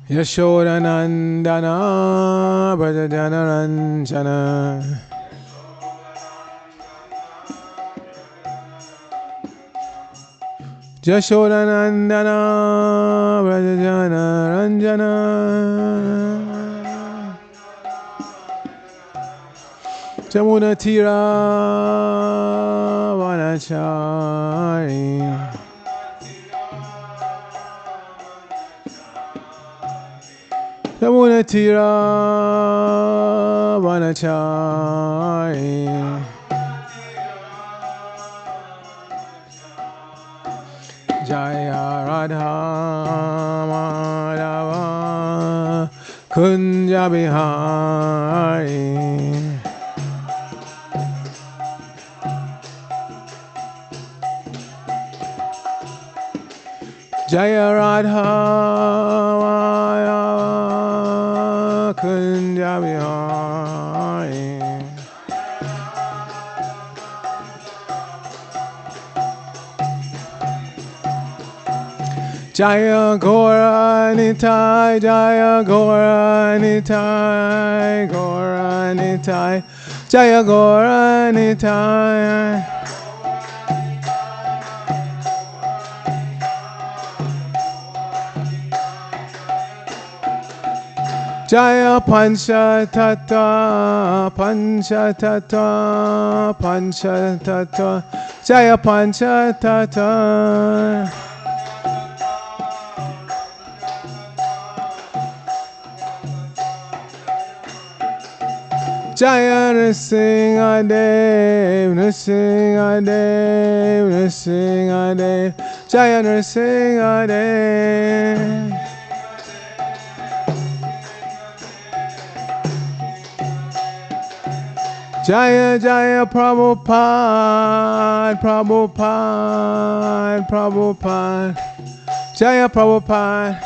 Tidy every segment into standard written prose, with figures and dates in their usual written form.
Yashodanandana Brajajanaranjana Yashodanandana Brajajanaranjana Jamunatira Vanachari Jamunatira Vanachari Jaya Radha Madhava Kunja Bihari Jaya Radha Madhava Kunja Bihari Jaya Gora Nitai, Jaya Gora Nitai, Gora Nitai, Jaya Gora Nitai. Jaya Pancha Tattva, Pancha Tattva, Pancha Tattva, Jaya Pancha Tattva. Jaya Nrsingadev, Nrsingadev, Nrsingadev, Jaya Nrsingadev. Jaya Jaya Prabhupada, Prabhupada, Prabhupada, Jaya Prabhupada.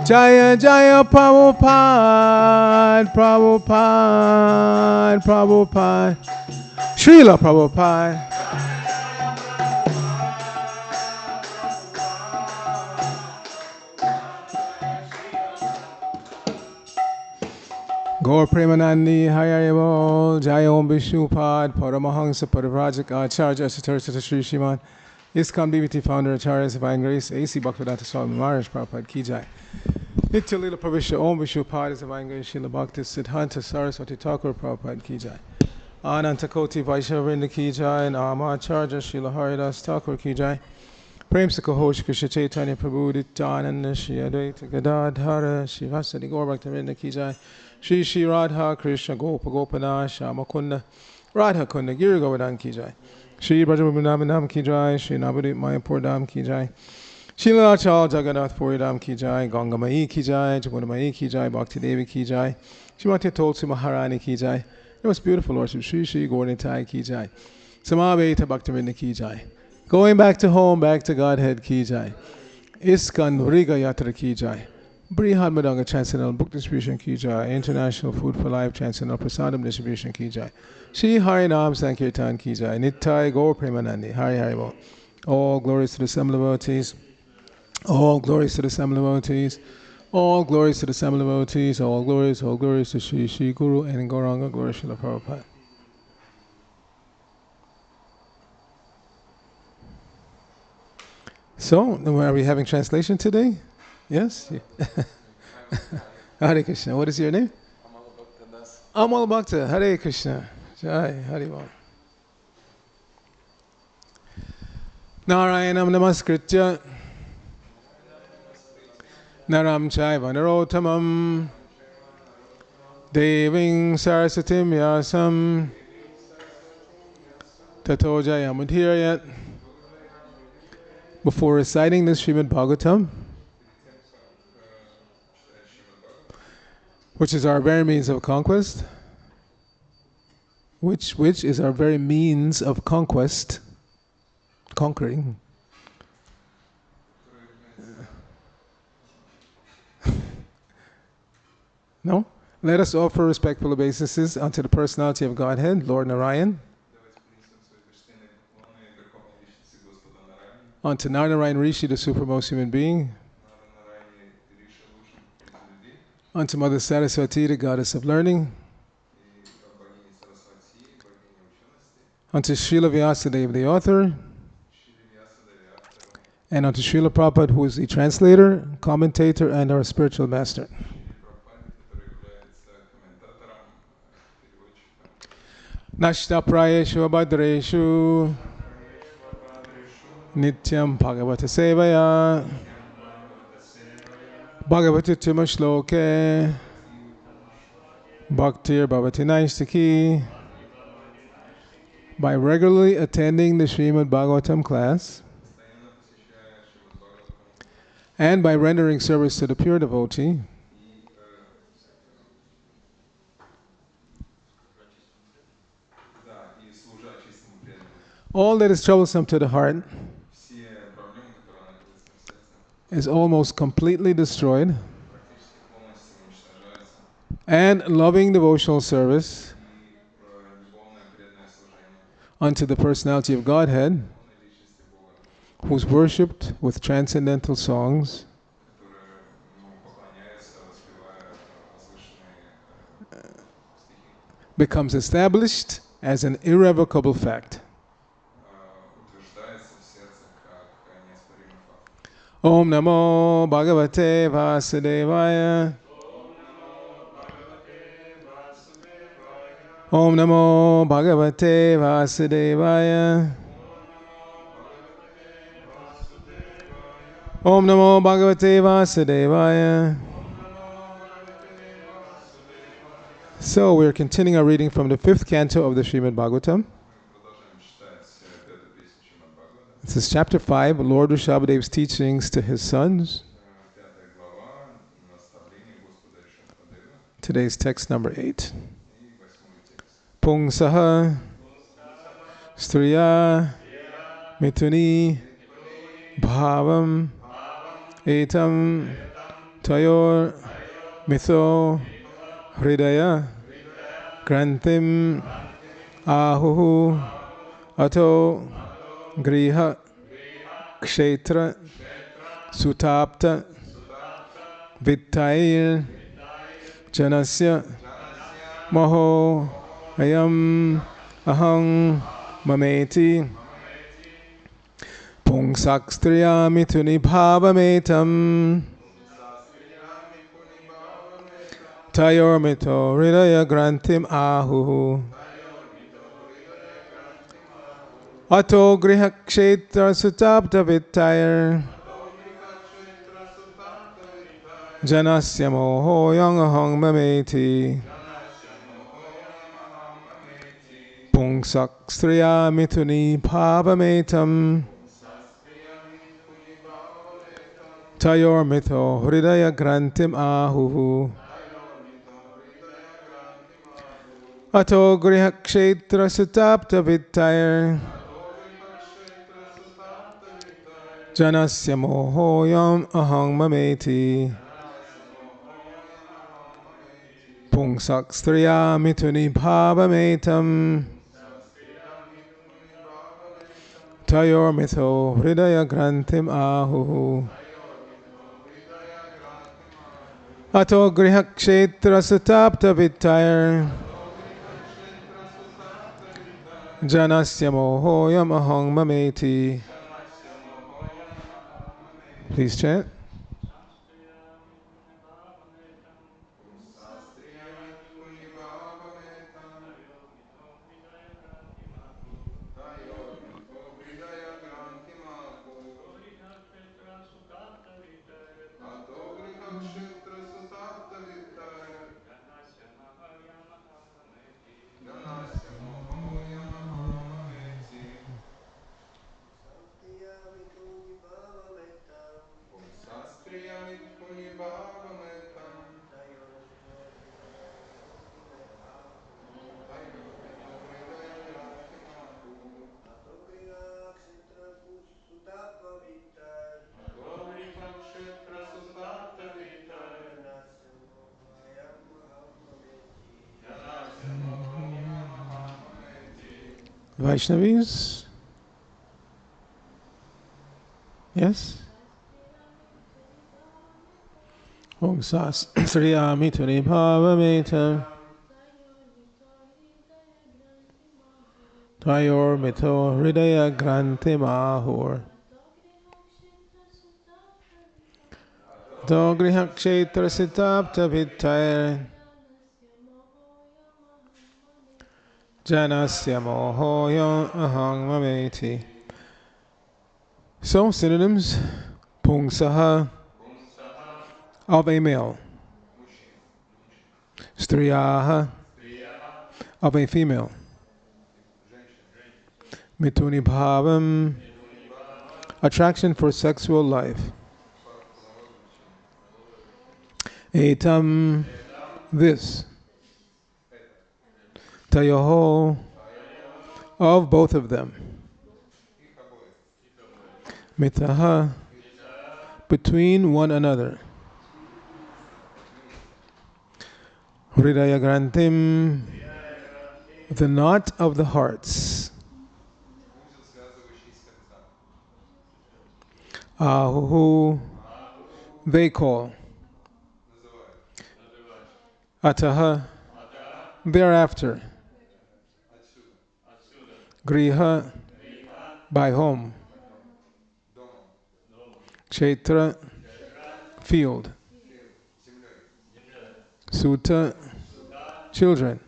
Jaya Jaya Prabhupada, Prabhupada, Prabhupada, Srila Prabhupada. Gaur Premanandi, Hayayavo, Jaya Om Vishnupad, Paramahansa Parivrajak Acharya Satarasata Sri Shriman, ISKCON BBT founder Acharya Divine Grace, A.C. Bhaktivedanta Swami Maharaj Prabhupada Ki Jai. Nitya Lila Pravisha Om Vishnupad is Divine Grace Srila Bhakti Siddhanta Saraswati Thakur Prabhupada Ki Jai. Ananta Koti Vaishnavrinda Ki Jai, Nama Acharya Srila Haridas Thakur Ki Jai. Prem Sakahosh Krishna Chaitanya Prabhu Nityananda Shri Advaita Gadadhara Shri Vasadi Gaur Bhaktivinoda Ki Jai. Shri Shri Radha Krishna Gopa Gopana Shama Kunda Radha Kunda Giri Govardhan Ki Jai. Shri Brajavabhinam Ki Jai. Shri Navadip Mayapur Dham Ki Jai. Shri Lachal Jagannath Puri Dham Ki Jai. Ganga Mai Ki Jai. Jamuna Mai Ki Jai. Bhakti Devi Ki Jai. Shrimati Tulsi Maharani Ki Jai. It was beautiful Lordship. Shri Shri Gaurnitai Ki Jai. Samaveta Bhaktivinoda Ki Jai. Going back to home, back to Godhead Ki Jai. ISKCON Vriga Yatra Ki Jai. Brihad Madanga Transcendental Book Distribution Ki Jai. International Food for Life Transcendental Prasadam Distribution Ki Jai. Shri Hari Nam Sankirtan Ki Jai. Nittai Gaur Premanandi. Hari Hari Bol. All glories to the seven devotees. All glories to the seven devotees. All glories to the seven devotees. All glories to Shri Shri Guru and Gauranga Glory Srila Prabhupada. So, are we having translation today? Yes? Hare Krishna. What is your name? Amal Bhakta. Hare Krishna. Jai. Hare Bol. Narayanam Namaskritya. Naram Chaiva Narottamam. Deving Sarasatim Yasam. Tato Jayamudhirayat. Before reciting the Srimad Bhagavatam, which is our very means of conquest, which is our very means of conquest, conquering. No? Let us offer respectful obeisances unto the personality of Godhead, Lord Narayan, unto Narayan Rishi, the supremmost human being, unto Mother Saraswati, the goddess of learning, unto Srila Vyasadeva, the author, and unto Srila Prabhupada, who is the translator, commentator, and our spiritual master. Nashta Prayeshu Abhadreshu Nityam Bhagavata Sevaya Bhagavati Tima Shloke Bhaktir Bhavati Naistaki. By regularly attending the Srimad Bhagavatam class and by rendering service to the pure devotee, all that is troublesome to the heart is almost completely destroyed, and loving devotional service unto the personality of Godhead, who is worshipped with transcendental songs, becomes established as an irrevocable fact. Om Namo Bhagavate Vasudevaya. Om Namo Bhagavate Vasudevaya. Om Namo Bhagavate Vasudevaya. So we're continuing our reading from the 5th canto of the Srimad Bhagavatam. This is chapter 5, Lord Rishabhadev's teachings to his sons. Today's text number 8. Pungsaha Striya Mituni Bhavam Etam Tayor Mitho Hridaya Granthim Ahuhu Ato Griha Kshetra Sutapta Vittail Janasya Moho Ayam Ahang Mameti Pungsak Mituni Bhavametam Tayor Mito Hridaya Granthim Ahuhu Ato Griha Kshetra Sutapta Vittair Janasya Moho Yang Ahang Mameti Pungsak Striya Mituni Bhavametam Tayor Mito Hridaya Granthim Ahuhu Ato Griha Kshetra Sutapta Vittair Janasya Moho Yam Ahang Mameti Pungsak Striya Mituni Bhavametam Tayor Mitho Hridaya Granthim Ahuhu Ato Griha Kshetra Sutapta Vittair Janasya Moho Yam Ahang Mameti. Please chant. Vaishnavis? Yes? Om Sas Sriyami Turi Bhavametam Tayor Mito Hridaya Granthi Mahur Dogriha Kshetra Sitapta Vittair Janasya Mohoyo Ahang Mameti. So, synonyms: Pungsaha, of a male; Striyaha, of a female; Mituni Bhavam, attraction for sexual life; Etam, this; Tayoho, of both of them; Mitaha, between one another; Hridaya Granthim, the knot of the hearts; Ahu, they call; Ataha, thereafter; Griha, by home; Kshetra, field; Sutta, children;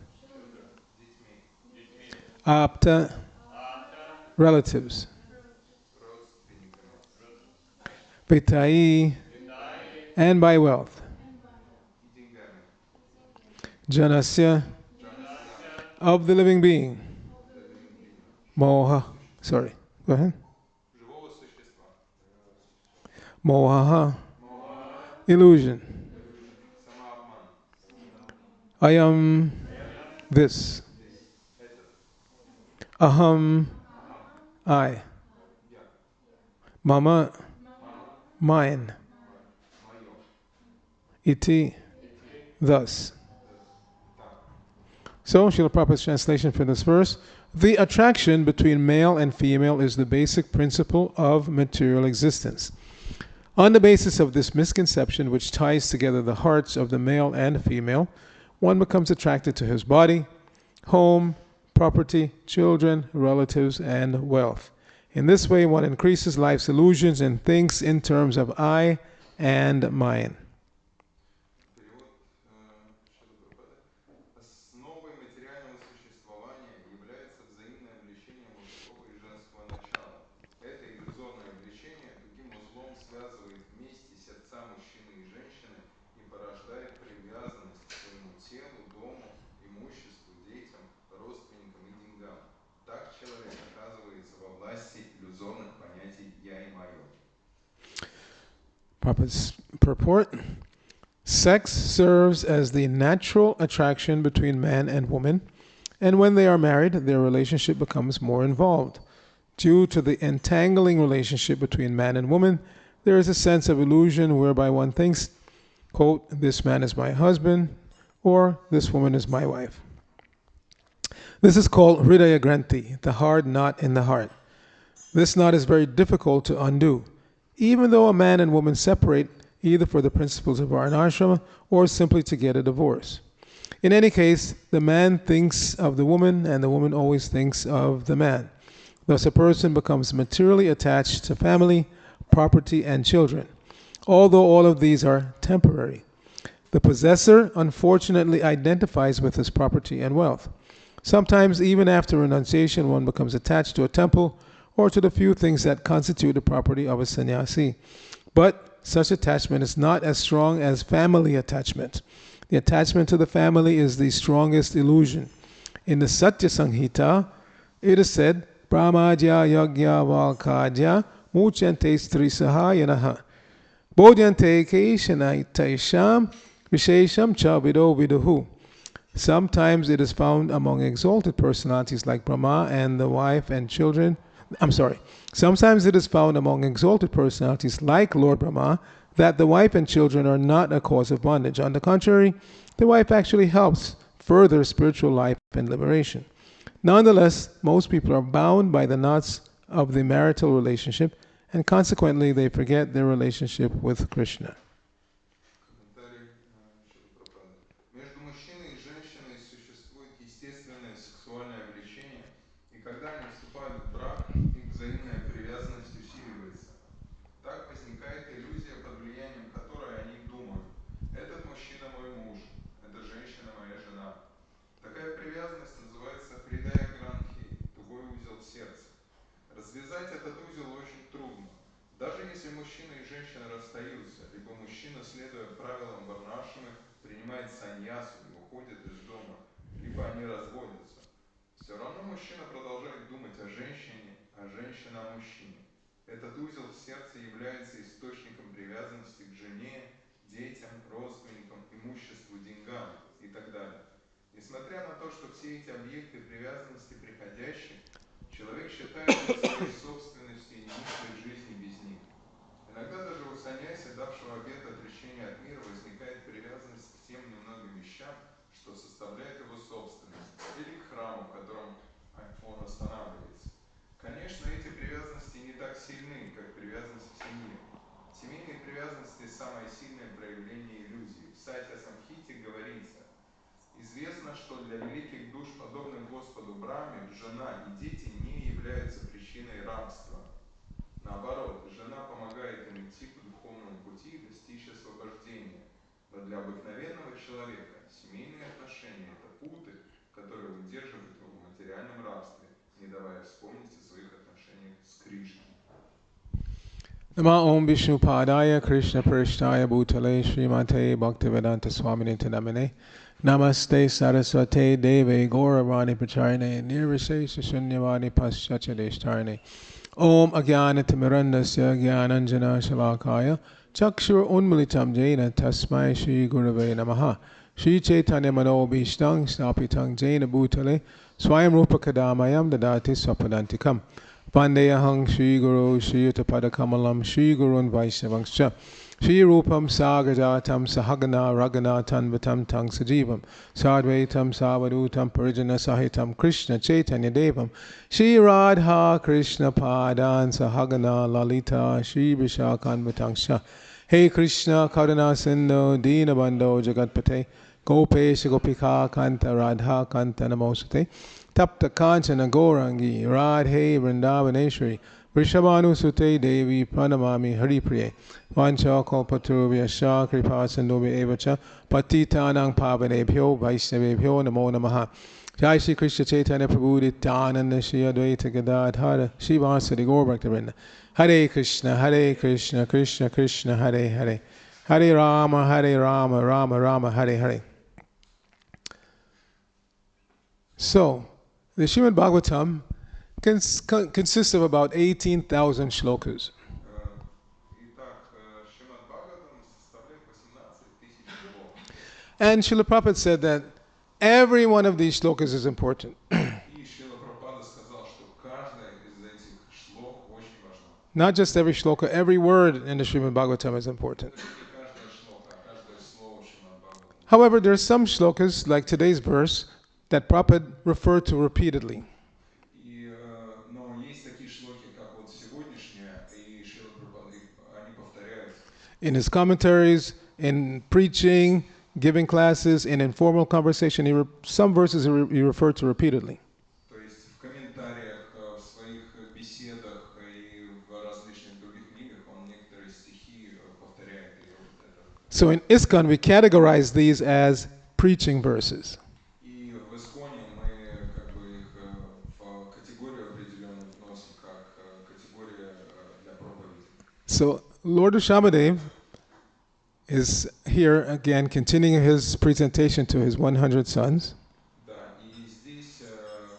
Apta, relatives; Vitai, and by wealth; Janasya, of the living being; Moha, sorry, go ahead. Mohaha, illusion; Ayam, this; Aham, I; Mama, mine; Iti, thus. So, Srila Prabhupada's translation for this verse: the attraction between male and female is the basic principle of material existence. On the basis of this misconception, which ties together the hearts of the male and female, one becomes attracted to his body, home, property, children, relatives, and wealth. In this way, one increases life's illusions and thinks in terms of I and mine. Prabhupada's purport: sex serves as the natural attraction between man and woman, and when they are married, their relationship becomes more involved. Due to the entangling relationship between man and woman, there is a sense of illusion whereby one thinks, quote, this man is my husband, or this woman is my wife. This is called Hridaya Granthi, the hard knot in the heart. This knot is very difficult to undo, even though a man and woman separate either for the principles of varnashrama or simply to get a divorce. In any case, the man thinks of the woman and the woman always thinks of the man. Thus, a person becomes materially attached to family, property, and children, although all of these are temporary. The possessor unfortunately identifies with his property and wealth. Sometimes, even after renunciation, one becomes attached to a temple or to the few things that constitute the property of a sannyasi. But such attachment is not as strong as family attachment. The attachment to the family is the strongest illusion. In the Satya Sanghita, it is said, Brahmaja yagya valkadya muchante strisahayanaha bodhyante keshanataisham vishesham cha vido viduhu. Sometimes it is found among exalted personalities like Brahma and the wife and children. Sometimes it is found among exalted personalities like Lord Brahma that the wife and children are not a cause of bondage. On the contrary, the wife actually helps further spiritual life and liberation. Nonetheless, most people are bound by the knots of the marital relationship, and consequently they forget their relationship with Krishna. Комментарий Шрилы Прабхупады. Между мужчиной и женщиной существует естественное сексуальное влечение, и когда они вступают в брак, их взаимная привязанность усиливается. Так возникает иллюзия, под влиянием которой они думают: этот мужчина мой муж, эта женщина моя жена. Такая привязанность называется хридая гранхи, тугой узел сердца. Развязать этот узел очень трудно. Даже если мужчина и женщина расстаются, либо мужчина, следуя правилам варнашамы, принимает саньясу и уходит из дома, либо они разводятся, все равно мужчина продолжает думать о женщине, а женщина о мужчине. Этот узел в сердце является источником привязанности к жене, детям, родственникам, имуществу, деньгам и так далее. Несмотря на то, что все эти объекты привязанности приходящие, человек считает их своей собственностью и не мыслит жизни без них. Иногда даже у саньяси, давшего обет отречения от мира, возникает привязанность к тем немногим вещам, что составляет его собственность, или к храму, в котором он останавливается. Конечно, эти привязанности не так сильны, как привязанность к семье. Семейные привязанности – самое сильное проявление иллюзии. В Сатья Самхите говорится: известно, что для великих душ, подобных Господу Брахме, жена и дети не являются причиной рабства. Наоборот, жена помогает им идти по духовному пути и достичь освобождения. Но для обыкновенного человека семейные отношения – это путы, которые удерживают его в материальном рабстве, не давая вспомнить о своих отношениях с Кришной. Nama Om Vishnu Padaya Krishna Parishtaya Bhutale Srimate Bhaktivedanta Swaminiti Namine Namaste Saraswate Deve Gauravani Pacharine Nirvishesha Shunyavani Paschachadeshtarine Om Agyanatimirandasya Gyananjana Shalakaya Chakshur Unmilitam Jaina Tasmai Shri Gurave Namaha Shri Chaitanya Mano Bhishtang Snapitang Jaina Bhutale Swayam Rupa Kadamayam Dadati Swapadantikam Vandeyahang Shri Guru Shri Utapada Kamalam Shri Gurun Vaishnavangscha Shri Rupam Sagajatam Sahagana Ragana Tanvatam Tang Sajivam Sadvaitam Savadutam Parijana Sahitam Krishna Chaitanya Devam Shri Radha Krishna Padan Sahagana Lalita Shri Vishakanvatangsha Hey Krishna Karuna Sindhu Dinabandho Jagatpate Gopesh Gopika Kanta Radha Kanta Namosate Tapta Kanchana Gaurangi Radhe Vrindavaneshwari Vrishabhanu Sute Devi Pranamami Haripriye Vancha Kalpaturvya Shah Kripa Sindhubhya Evacha Patitanang Pavanebhyo Vaishnavebhyo Namo Namaha Jai Shri Krishna Chaitanya Prabhu Nityananda Shri Advaita Gadadhara Shri Vasadi Gaur Bhaktivinoda Hare Krishna Krishna Krishna Hare Hare Hare Rama Rama Rama Hare Hare. So, the Srimad Bhagavatam consists of about 18,000 shlokas. Итак, Шримад Бхагаватам составляет 18 тысяч шлок. And Srila Prabhupada said that every one of these shlokas is important. И Шрила Прабхупада сказал, что каждая из этих шлок очень важна. Not just every shloka, every word in the Srimad Bhagavatam is important. Даже не каждая шлока, а каждое слово Шримад Бхагаватам. However, there are some shlokas, like today's verse, that Prabhupada referred to repeatedly. Но есть такие шлоки, как вот сегодняшняя, и Шрила Прабхупада, они повторяются. In his commentaries, in preaching, giving classes, in informal conversation, some verses he referred to repeatedly. То есть в комментариях, в своих беседах и в различных других книгах он некоторые стихи повторяет. И вот это. So in ISKCON, we categorize these as preaching verses. И в Исконе мы как бы их в категорию определенную вносим как категория для проповеди. So Lord Rishabhadev is here again continuing his presentation to his 100 sons. Да, и здесь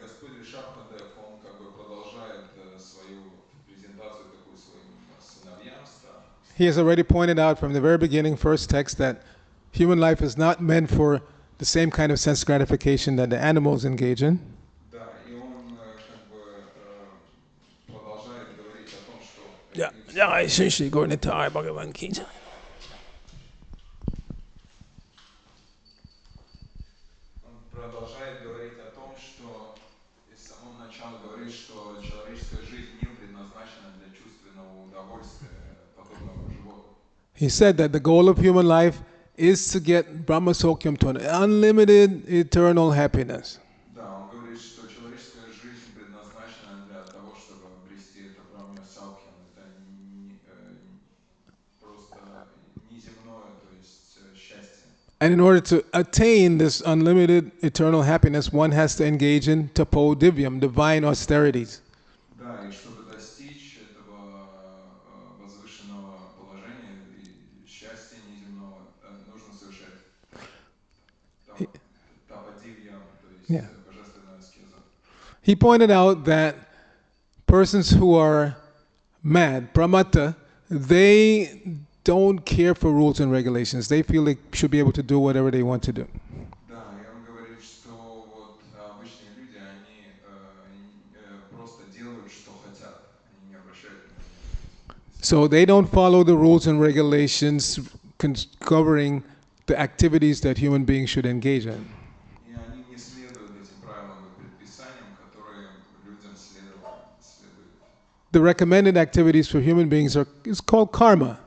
Господь Ришабхадев, он как бы продолжает свою презентацию такую своим сыновьям старшим. He has already pointed out from the very beginning, first text, that human life is not meant for the same kind of sense gratification that the animals engage in. Да, и он как бы продолжает говорить о том, что он продолжает говорить о том, что говорит, что человеческая жизнь не предназначена для чувственного удовольствия, подобного животным. He said that the goal of human life is to get Brahmasokyam to an unlimited eternal happiness. Да, он говорит, что человеческая жизнь предназначена для того, чтобы обрести это брамья саукьям. Это просто неземное, то есть счастье. And in order to attain this unlimited eternal happiness, one has to engage in tapo divyam, divine austerities. Да, и чтобы достичь этого возвышенного положения и счастья неземного, нужно совершать тападивьям, то есть Yeah. божественную аскезу. He pointed out that persons who are mad, pramata, they don't care for rules and regulations. They feel they should be able to do whatever they want to do. Да, и он говорит, что вот обычные люди, они просто делают, что хотят. Они не обращают внимания на эти So they don't follow the rules and regulations covering the activities that human beings should engage in. И они не следуют этим правилам и предписаниям, которые людям следует. The recommended activities for human beings is called karma.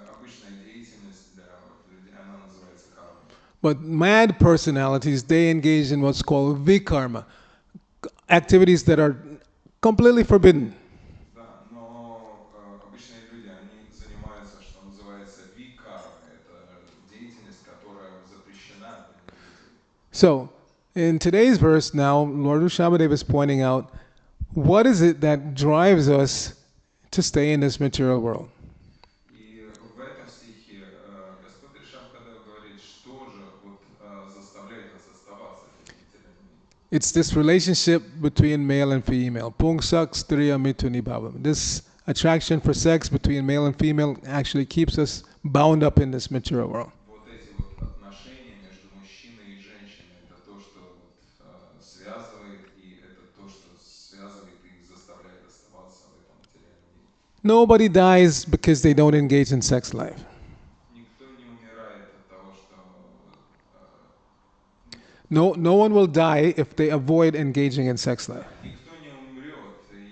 Обычная деятельность для людей, она называется кармой. But mad personalities, they engage in what's called vikarma, activities that are completely forbidden. Да, но обычные люди, они занимаются, что называется, викарма. Это деятельность, которая запрещена для нелюдей. So, in today's verse now, Lord Rishabhadev is pointing out what is it that drives us to stay in this material world. И в этом стихе Господь Ришабхадев говорит, что же вот заставляет нас оставаться в этом материальном мире. It's this relationship between male and female. Pungsak striya mituni bhavam. This attraction for sex between male and female actually keeps us bound up in this material world. Вот эти вот отношения между мужчиной и женщиной, это то, что вот, связывает, и это то, что связывает и заставляет оставаться в этом материальном мире. Nobody dies because they don't engage in sex life. Никто не умирает от того, что No one will die if they avoid engaging in sex life. никто не умрет,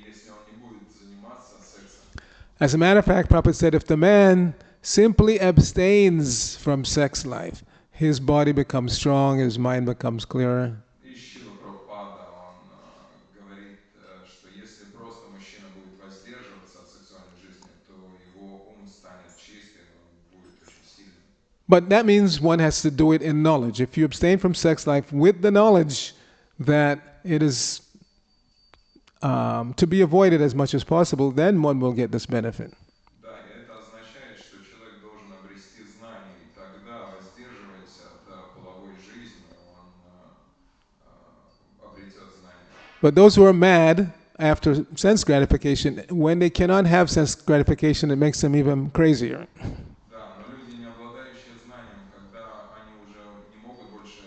если он не будет заниматься сексом. As a matter of fact, Prabhupada said if the man simply abstains from sex life, his body becomes strong, his mind becomes clearer. И Шрила Прабхупада, он говорит, что если просто мужчина будет воздерживаться от сексуальной жизни, то его ум станет чистым, он будет очень сильным. But that means one has to do it in knowledge. If you abstain from sex life with the knowledge that it is to be avoided as much as possible, then one will get this benefit. Да, и это означает, что человек должен обрести знания, и тогда, воздерживаясь от половой жизни, он обретет знания. But those who are mad after sense gratification, when they cannot have sense gratification, it makes them even crazier. Да, но люди, не обладающие знанием, когда они уже не могут больше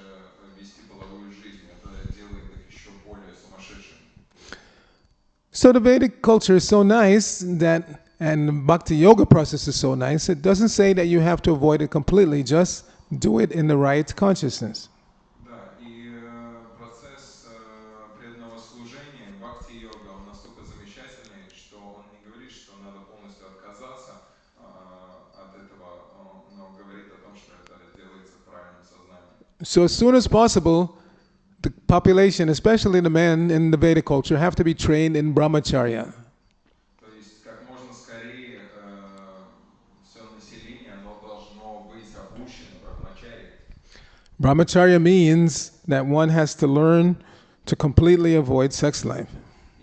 вести половую жизнь, это делает их еще более сумасшедшими. So the Vedic culture is so nice that, and Bhakti Yoga process is so nice, it doesn't say that you have to avoid it completely, just do it in the right consciousness. Да, и процесс преданного служения, бхакти-йога, он настолько замечательный, что он не говорит, что надо полностью отказаться от этого, но говорит о том, что это делается в правильном сознании. So as soon as possible, the population, especially the men in the Vedic culture, have to be trained in brahmacharya. То есть как можно скорее все население, оно должно быть обучено брахмачарье. Brahmacharya means that one has to learn to completely avoid sex life.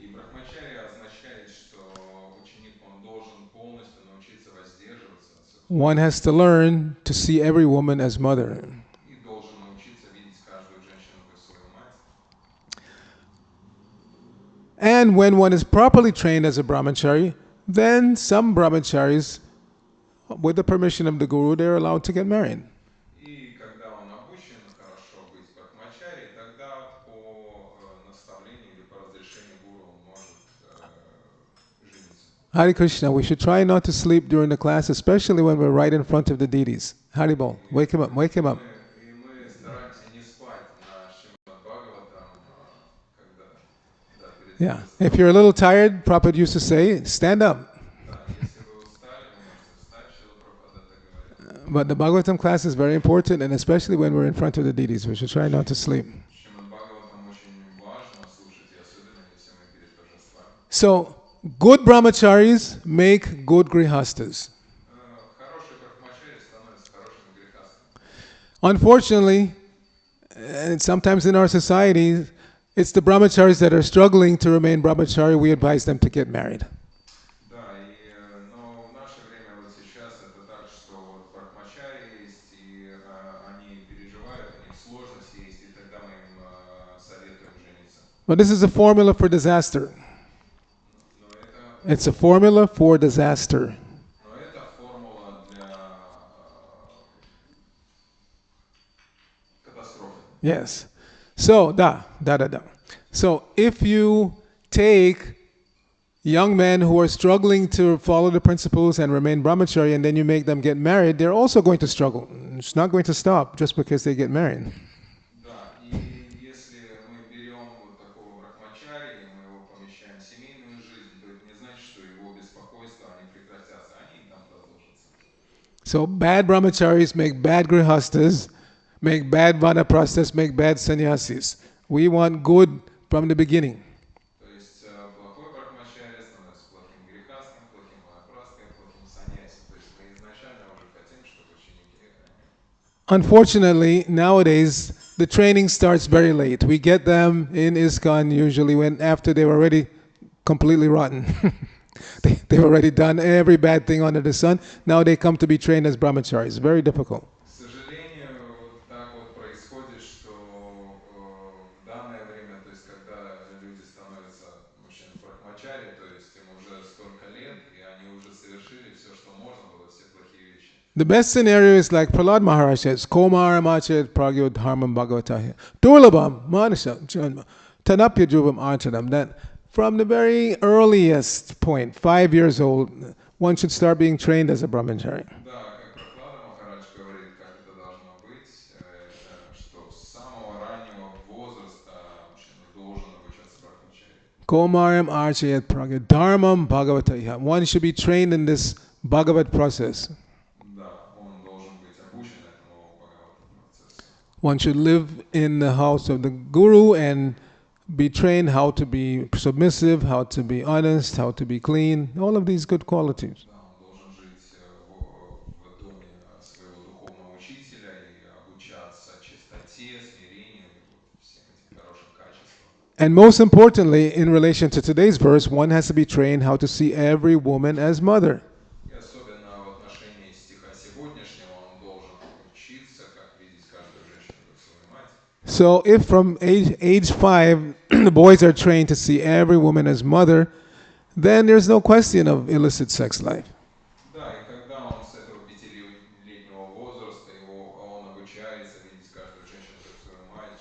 И брахмачарья означает, что ученик, он должен полностью научиться воздерживаться от сексуальности. One has to learn to see every woman as mother. И должен научиться видеть каждую женщину как свою мать. And when one is properly trained as a brahmachari, then some brahmacharis, with the permission of the guru, they're allowed to get married. И когда он обучен хорошо быть брахмачарьей, тогда по наставлению или по разрешению гуру он может жениться. Hare Krishna, we should try not to sleep during the class, especially when we're right in front of the deities. Haribol, wake him up, wake him up. И мы стараемся не спать на Шримад Бхагаватам, когда Yeah. If you're a little tired, Prabhupada used to say, stand up. Да, если вы устали, вы можете встать, Шрила Прабхупада так говорил. But the Bhagavatam class is very important, and especially when we're in front of the deities, we should try not to sleep. Шримад Бхагаватам очень важно слушать, и особенно если мы перед божествами. So, good brahmacharis make good grihastas. Хороший брахмачари становится хорошими грехастами. Unfortunately, and sometimes in our society, it's the brahmacharis that are struggling to remain brahmachari. We advise them to get married. Да, но в наше время вот сейчас это так, что вот брахмачари есть, и они переживают, у них сложности есть, и тогда мы им советуем жениться. But this is a formula for disaster. Но это, It's a formula for disaster. но это формула для катастрофы. Yes. So, da. So, if you take young men who are struggling to follow the principles and remain brahmachari and then you make them get married, they're also going to struggle. It's not going to stop just because they get married. Да, и если мы берем вот такого брахмачари, и мы его помещаем в семейную жизнь, то это не значит, что его беспокойства, они прекратятся, они там продолжатся. So, bad brahmacharis make bad grihastas, make bad vanaprasthas, make bad sannyasis. We want good from the beginning. То есть плохой брахмачарья становится плохим грехастом, плохим ванапрасткой, плохим саньяси. То есть мы изначально уже хотим, чтобы ученики... Unfortunately, nowadays the training starts very late. We get them in ISKCON usually when after they're already completely rotten. They've already done every bad thing under the sun. Now they come to be trained as brahmacharis. Very difficult. К сожалению, вот так вот происходит, что в данное время, то есть когда люди становятся мужчинами брахмачари, то есть им уже столько лет, и они уже совершили все, что можно было, все плохие вещи. The best scenario is like Prahlad Maharaj says, Komara Machet Pragyo Dharmam Bhagavatahya. Durlabam Manasa Tanapya Jubam Archadam. That from the very earliest point, 5 years old, one should start being trained as a brahmachari. Да, как Прохлада Махарадж говорит, как это должно быть, что с самого раннего возраста мужчина должен обучаться брахмачари. Komaram Archayat Pragya Dharmam Bhagavatahya. One should be trained in this Bhagavat process. Да, он должен быть обучен этому Бхагавата процессу. One should live in the house of the Guru and be trained how to be submissive, how to be honest, how to be clean, all of these good qualities. Да, он должен жить в доме своего духовного учителя и обучаться чистоте, смирению и вот всем этим хорошим качествам. And most importantly, in relation to today's verse, one has to be trained how to see every woman as mother. И особенно в отношении стиха сегодняшнего он должен учиться, как видеть каждую женщину как свою мать. So if from age 5, the boys are trained to see every woman as mother, then there's no question of illicit sex life. Да, и когда он с этого пятилетнего возраста, он обучается видеть каждую женщину как свою мать,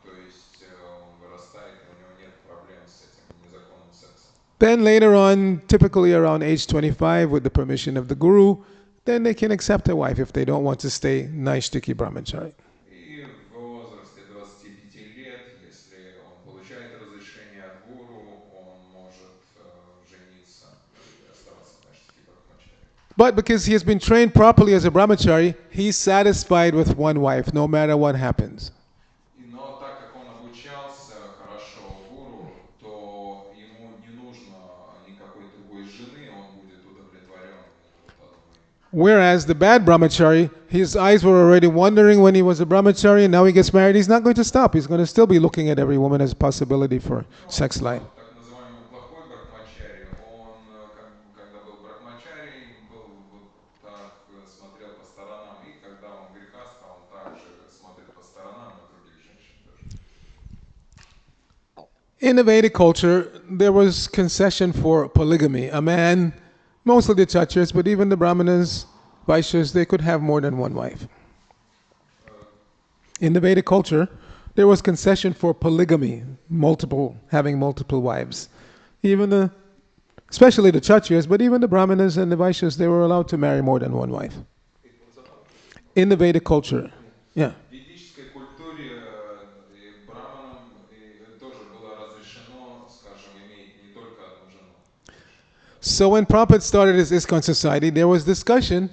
то есть он вырастает, и у него нет проблем с этим незаконным сексом. Then later on, typically around age 25, with the permission of the Guru, then they can accept a wife if they don't want to stay Naishtiki Brahmachari. И в возрасте 25 лет, если он получает разрешение от гуру, он может жениться и оставаться Наиштхи Брахмачари. But because he has been trained properly as a brahmachari, he's satisfied with one wife, no matter what happens. Но так как он обучался хорошо гуру, то ему не нужно никакой другой жены, он будет удовлетворен вот одной. Whereas the bad brahmachari, his eyes were already wandering when he was a brahmachari, and now he gets married, he's not going to stop. He's going to still be looking at every woman as a possibility for sex life. Так называемый плохой брахмачари, он, когда был брахмачари, был вот так смотрел по сторонам, и когда он грехаста, он также смотрит по сторонам на других женщин тоже. In the Vedic culture, there was concession for polygamy. A man, mostly the Kshatriyas, but even the Brahmanas, Vaishyas, they could have more than one wife. In the Vedic culture, there was concession for polygamy, having multiple wives. Especially the Kshatriyas, but even the Brahmanas and the Vaishyas, they were allowed to marry more than one wife. In the Vedic culture, yeah. В ведической культуре браманам тоже было разрешено, скажем, So when Prabhupada started his ISKCON society, there was discussion,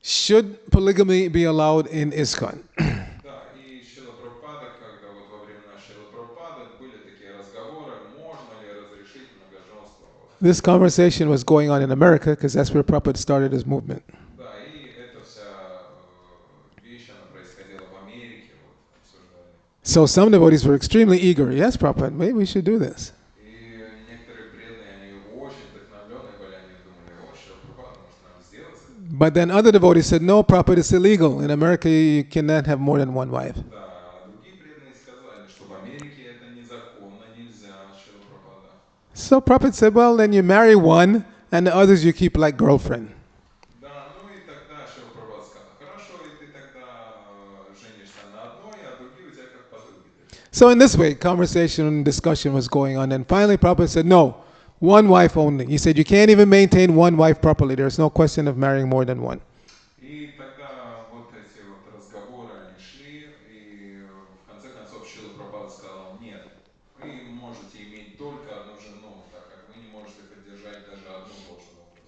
should polygamy be allowed in ISKCON? Да, и Шрила Прабхупада, когда вот во времена Шрила Прабхупады были такие разговоры, можно ли разрешить многоженство. Вот. This conversation was going on in America because that's where Prabhupada started his movement. Да, и эта вся вещь, она происходила в Америке, вот обсуждали. So some devotees were extremely eager. Yes, Prabhupada, maybe we should do this. И некоторые преданные, они очень вдохновленные были, они думали, о, Шрила Прабхупада, может нам сделать это? But then other devotees said, no, Prabhupada, it's illegal. In America, you cannot have more than one wife. Да, а другие преданные сказали, что в Америке это незаконно, нельзя, Шрила Прабхупада. So Prabhupada said, well, then you marry one and the others you keep like girlfriend. Да, ну и тогда Шрила Прабхупада сказал, хорошо, и ты тогда женишься на одной, а другие у тебя как подруги такие. So in this way, conversation and discussion was going on. And finally, Prabhupada said, no, one wife only. He said, you can't even maintain one wife properly. There's no question of marrying more than one. И тогда вот эти вот разговоры, они шли, и в конце концов Шрила Прабхупада сказал, нет, вы можете иметь только одну жену, так как вы не можете поддержать даже одну Божью образ.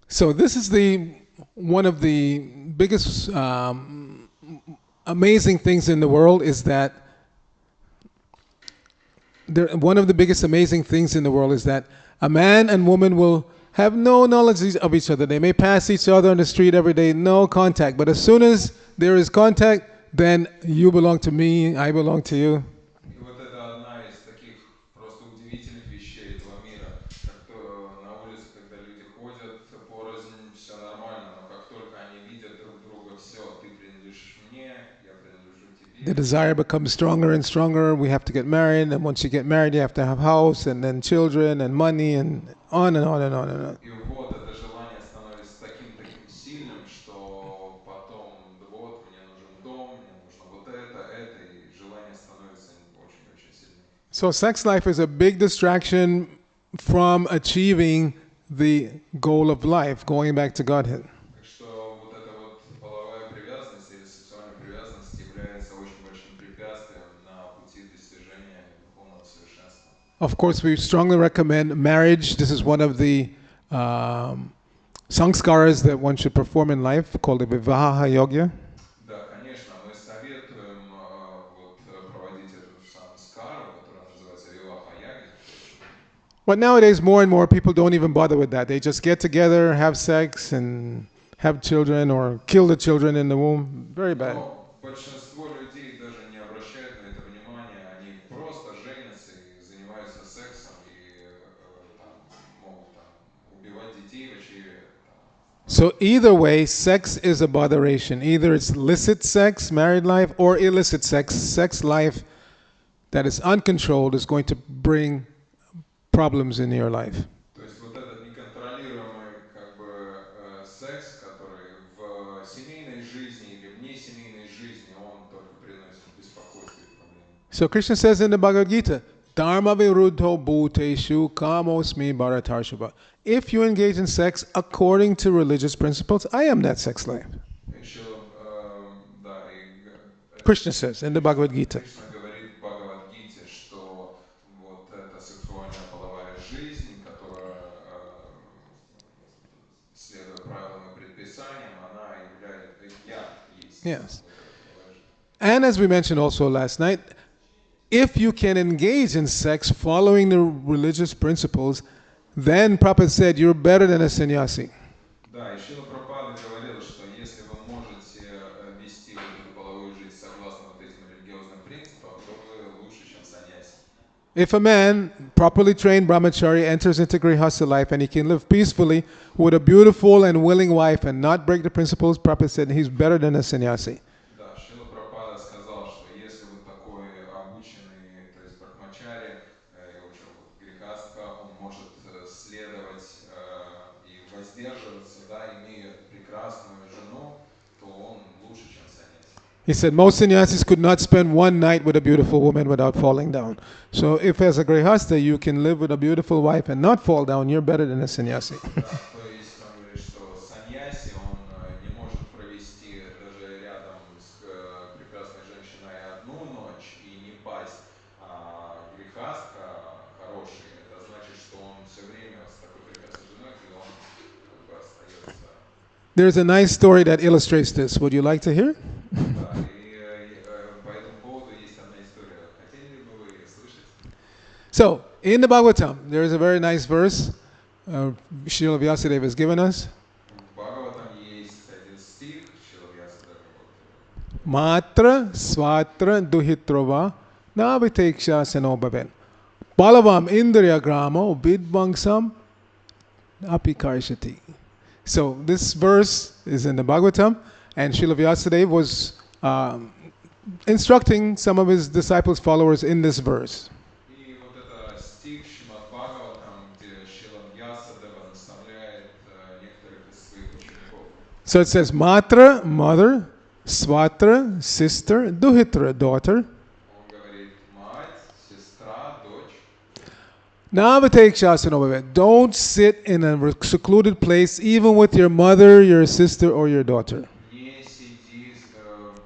So this is the one of the biggest amazing things in the world is that one of the biggest amazing things in the world is that a man and woman will have no knowledge of each other. They may pass each other on the street every day, no contact. But as soon as there is contact, then you belong to me, I belong to you. И вот это одна из таких просто удивительных вещей этого мира. Как то на улице, когда люди ходят порознь, все нормально, но как только они видят друг друга, все, ты принадлежишь мне, я принадлежу The тебе. desire becomes stronger and stronger. We have to get married, and once you get married, you have to have house, and then children, and money, and on and on and on and on. И вот это желание становится таким сильным, что потом, да вот, мне нужен дом, мне нужно вот это, и желание становится очень-очень сильным. So sex life is a big distraction from achieving the goal of life, going back to Godhead. Так что вот эта вот половая привязанность или сексуальная привязанность является очень большим препятствием на пути достижения духовного совершенства. Of course, we strongly recommend marriage. This is one of the sanskaras that one should perform in life, called the Vivaha Yoga. Да, конечно, мы советуем вот проводить эту самскару, которая называется виваха-яги. But nowadays, more and more people don't even bother with that. They just get together, have sex, and have children or kill the children in the womb. Very bad. Но большинство людей даже не обращают на это внимания, они просто женятся и занимаются сексом и там могут там убивать детей в очреве. So either way, sex is a botheration. Either it's licit sex, married life, or illicit sex, sex life that is uncontrolled is going to bring problems in your life. То есть вот этот неконтролируемый как бы секс, который в семейной жизни или вне семейной жизни, он только приносит беспокойство и проблемы. So Krishna says in the Bhagavad Gita, Dharma viruddho bhuteshu kamosmi bharatarshava. If you engage in sex according to religious principles, I am that sex slave. Еще, да, и Krishna says in the Bhagavad Gita. Кришна говорит в Бхагавад-гите, что вот эта сексуальная половая жизнь, которая, следуя правилам и предписаниям, она является, я есть Yes. вот эта половая жизнь. And as we mentioned also last night, if you can engage in sex following the religious principles, then Prabhupada said you're better than a sannyasi. Да, и Шрила Прабхупада говорил, что если вы можете вести вот эту половую жизнь согласно вот этим религиозным принципам, то вы лучше, чем саньяси. If a man, properly trained brahmachari, enters into grihastha life and he can live peacefully with a beautiful and willing wife and not break the principles, Prabhupada said he's better than a sannyasi. Да, Шрила Прабхупада сказал, что если вы такой обученный, то есть брахмачари, и в общем вот грехастха, он может следовать и воздерживаться, да, имея прекрасную жену, то он лучше, чем саньяси. He said most sannyasis could not spend one night with a beautiful woman without falling down. So if as a grihastha you can live with a beautiful wife and not fall down, you're better than a sannyasi. Да, то есть он говорит, что саньяси, он не может провести даже рядом с прекрасной женщиной одну ночь и не пасть, а грехастха хороший, это значит, что он все время с такой There's a nice story that illustrates this. Would you like to hear? Да, и по этому поводу есть одна история. Хотели бы вы ее слышать? So, in the Bhagavatam, there is a very nice verse Srila Vyasadeva has given us. В Бхагаватам есть один стих, Шрила Вьясадева Matra swatra duhitrova naviteksha sanobaven. Balavam indriya gramo vidvangsam apikarshati. So this verse is in the Bhagavatam, and Srila Vyasadeva was instructing some of his disciples, followers in this verse. И вот это стих Шримад Бхагаватам, где Шрила Вьясадева наставляет некоторых из своих учеников. So it says Matra, mother, Swatra, sister, Duhitra, daughter. Он говорит, мать, сестра, дочь. Navatekshasanobhave. Don't sit in a secluded place, even with your mother, your sister, or your daughter. Не сиди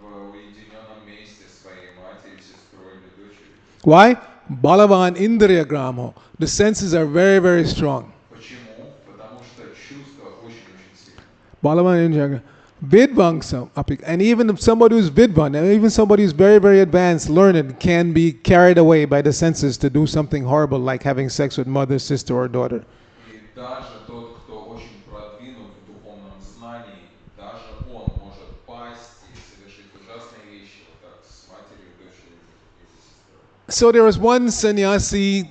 в уединенном месте своей матери, сестрой или дочерью. Why? Balavan Indriya Gramo. The senses are very, very strong. Почему? Потому что чувство очень-очень сильно. Balavan Indriya Gramo. Vidvangsam, and even if somebody who's vidvan, and even somebody who's very, very advanced, learned, can be carried away by the senses to do something horrible like having sex with mother, sister, or daughter. И даже тот, кто очень продвинут в духовном знании, даже он может пасть и совершить ужасные вещи, вот так с матерью, дочерью или сестрой. So there was one sannyasi,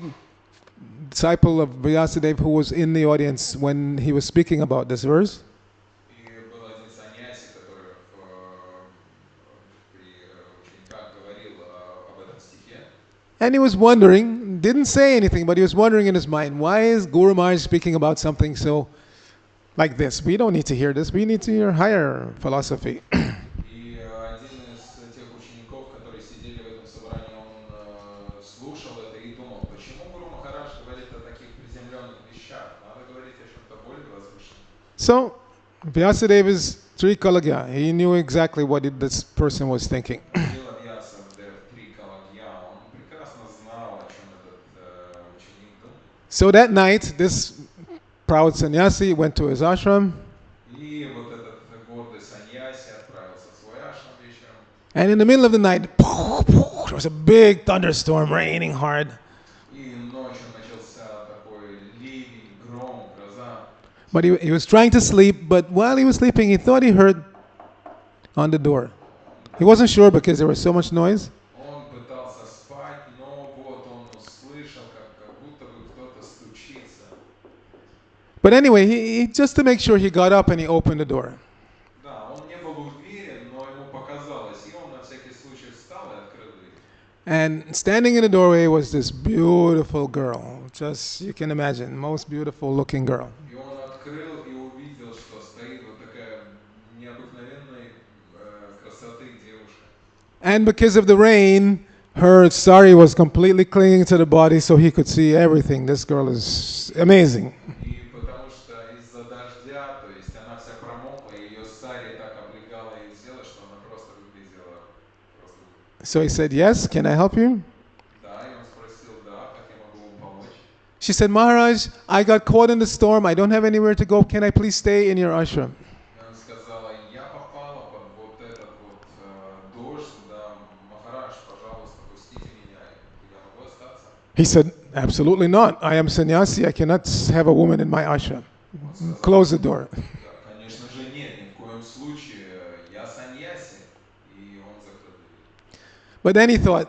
disciple of Vyasadeva, who was in the audience when he was speaking about this verse. И был один саньяси, который при учениках говорил об этом стихе. And he was wondering, didn't say anything, but he was wondering in his mind, why is Guru Maharaj speaking about something so like this? We don't need to hear this. We need to hear higher philosophy. И один из тех учеников, которые сидели в этом собрании, он слушал это и думал, почему Гуру Махарадж говорит о таких приземленных вещах? Надо говорить о чем-то более возвышенном. So Vyasadeva's Trikalagya, he knew exactly what this person was thinking. Шрила Вьясадев Трикалагья, он прекрасно знал, о чем этот ученик думает. So that night, this proud sannyasi went to his ashram, И вот этот гордый саньяси отправился в свой ашрам вечером. and in the middle of the night, there was a big thunderstorm raining hard. И ночью начался такой ливень, гром, гроза. But he was trying to sleep, but while he was sleeping, he thought he heard on the door. He wasn't sure because there was so much noise. Он пытался спать, но вот он услышал, как будто бы кто-то стучится. But anyway, he just to make sure, he got up and he opened the door. Да, он не был уверен, но ему показалось, и он на всякий случай встал и открыл дверь. And standing in the doorway was this beautiful girl. Just, you can imagine, most beautiful looking girl. И он открыл и увидел, что стоит вот такая необыкновенной красоты девушка. And because of the rain, her sari was completely clinging to the body so he could see everything. This girl is amazing. И потому что из-за дождя, то есть она вся промокла, и ее сари так облегала ее тело, что она просто выглядела просто. So he said, "Yes, can I help you?" Да, и он спросил, да, как я могу вам помочь? She said, "Maharaj, I got caught in the storm. I don't have anywhere to go. Can I please stay in your ashram?" И она сказала, я попала под вот этот вот дождь, да, Махарадж, пожалуйста, пустите меня, я могу остаться? He said, "Absolutely not. I am sannyasi. I cannot have a woman in my ashram. Он сказал, Close the door." да, конечно же нет, ни в коем случае, я саньяси, и он закрыл дверь. But then he thought,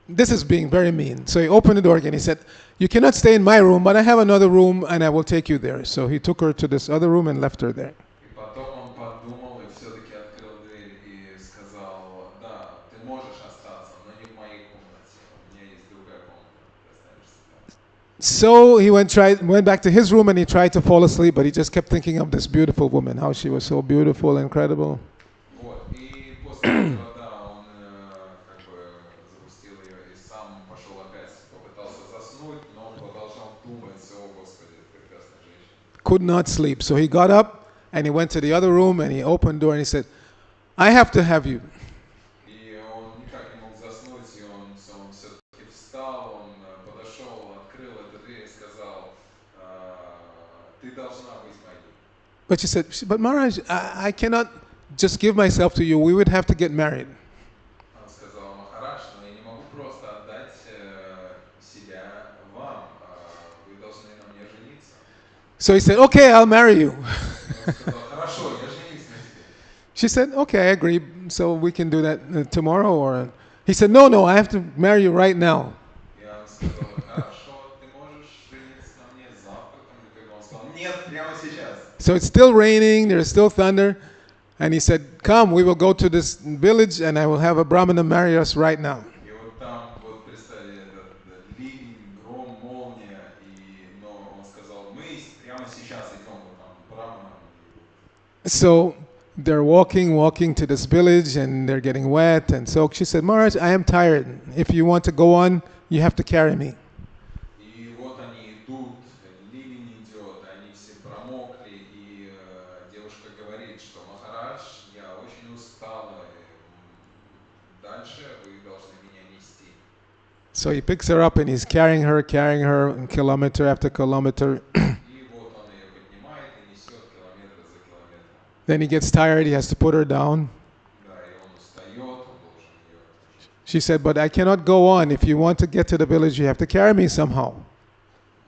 this is being very mean. So he opened the door again. He said, "You cannot stay in my room, but I have another room and I will take you there." So he took her to this other room and left her there. И потом он подумал и все-таки открыл дверь и сказал, да, ты можешь остаться, но не в моей комнате, у меня есть другая комната, ты останешься там. So he went back to his room and he tried to fall asleep, but he just kept thinking of this beautiful woman, how she was so beautiful, incredible. Вот, и после этого, да, он как бы запустил ее и сам пошел опять, попытался заснуть, но он продолжал думать, о Господи, прекрасная женщина. Could not sleep. So he got up and he went to the other room and he opened the door and he said, "I have to have you." И он никак не мог заснуть, и он все-таки встал, он подошел, открыл эту дверь и сказал, ты должна быть моей. But she said, but Maharaj, I cannot just give myself to you. We would have to get married. Она сказала: Махарадж, но я не могу просто отдать себя вам, вы должны на мне жениться. So he said, okay, I'll marry you. И он сказал: хорошо, я женюсь на тебе. She said, okay, I agree. So we can do that tomorrow or... He said, no, I have to marry you right now. И она сказала: хорошо, ты можешь жениться на мне завтра, там, или когда он сказал: нет, прямо сейчас. So it's still raining, there's still thunder. And he said, come, we will go to this village and I will have a Brahmana marry us right now. И вот там, вот представили этот ливень, гром, молния, но он сказал: мы прямо сейчас идем вот там к браманам. So they're walking to this village and they're getting wet and soaked. She said, Maharaj, I am tired. If you want to go on, you have to carry me. И вот они идут, ливень идет, они все промокли, и девушка говорит, что: Махарадж, я очень устала, дальше вы должны меня нести. So he picks her up and he's carrying her kilometer after kilometer. И вот он ее поднимает и несет километр за километром. Then he gets tired, he has to put her down. Да, и он устает, он должен ее. She said, but I cannot go on. If you want to get to the village, you have to carry me somehow.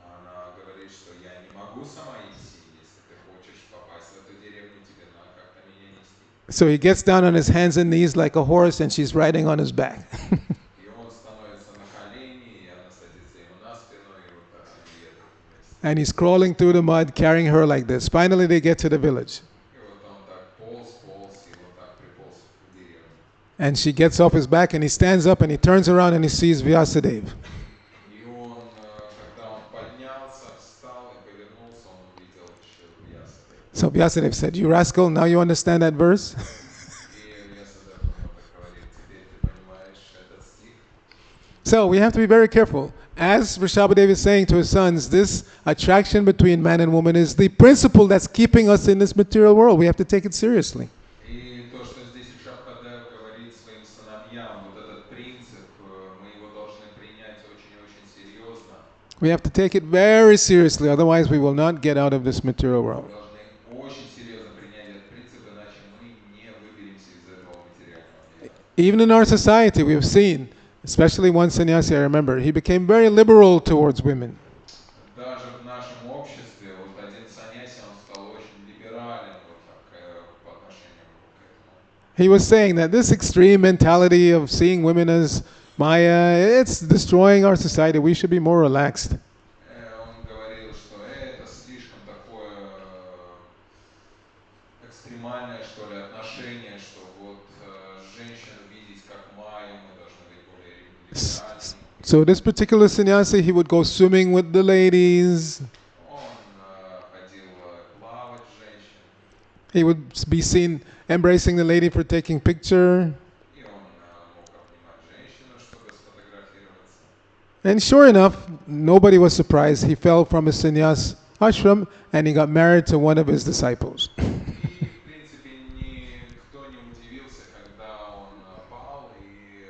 Она говорит, что я не могу сама идти, если ты хочешь попасть в эту деревню, тебе надо как-то меня нести. So he gets down on his hands and knees like a horse and she's riding on his back. И он становится на колени, и она садится ему на спину, и вот так они едут вместе. And he's crawling through the mud, carrying her like this. Finally, they get to the village. И вот он так полз, и вот так приполз в деревню. And she gets off his back and he stands up and he turns around and he sees Vyasadeva. И он, когда он поднялся, встал и повернулся, он увидел Шрилу Вьясадеву. So Vyasadeva said, you rascal, now you understand that verse? И Вьясадев ему так говорит: теперь ты понимаешь этот стих? So we have to be very careful. As Rishabhadev is saying to his sons, this attraction between man and woman is the principle that's keeping us in this material world. We have to take it seriously. И то, что здесь Ришабхадев говорит своим сыновьям, вот этот принцип, мы его должны принять очень-очень серьезно. We have to take it very seriously, otherwise we will not get out of this material Мы world. должны очень серьезно принять этот принцип, иначе мы не выберемся из этого материального мира. Even in our society, we've seen, especially one sannyasi I remember, he became very liberal towards women. Даже в нашем обществе вот один саньяси, он стал очень либерален вот так, по отношению к этому. He was saying that this extreme mentality of seeing women as Maya, it's destroying our society. We should be more relaxed. Он говорил, что это слишком такое экстремальное, что ли, отношение, что вот женщину видеть как Майю, мы должны быть более либеральными. So this particular sannyasi, he would go swimming with the ladies. Он ходил плавать с женщинами, He would be seen embracing the lady for taking picture. и он мог обнимать женщину, чтобы сфотографироваться. And sure enough, nobody was surprised. He fell from his sannyas ashram and he got married to one of his disciples. И, в принципе, никто не удивился, когда он пал и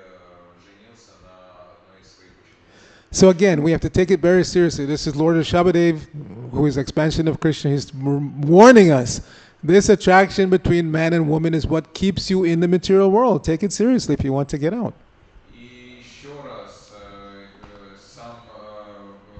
женился на одной из своих учениц. So again, we have to take it very seriously. This is Lord Rishabhadev, who is expansion of Krishna. He's warning us. This attraction between man and woman is what keeps you in the material world. Take it seriously if you want to get out. И еще раз, сам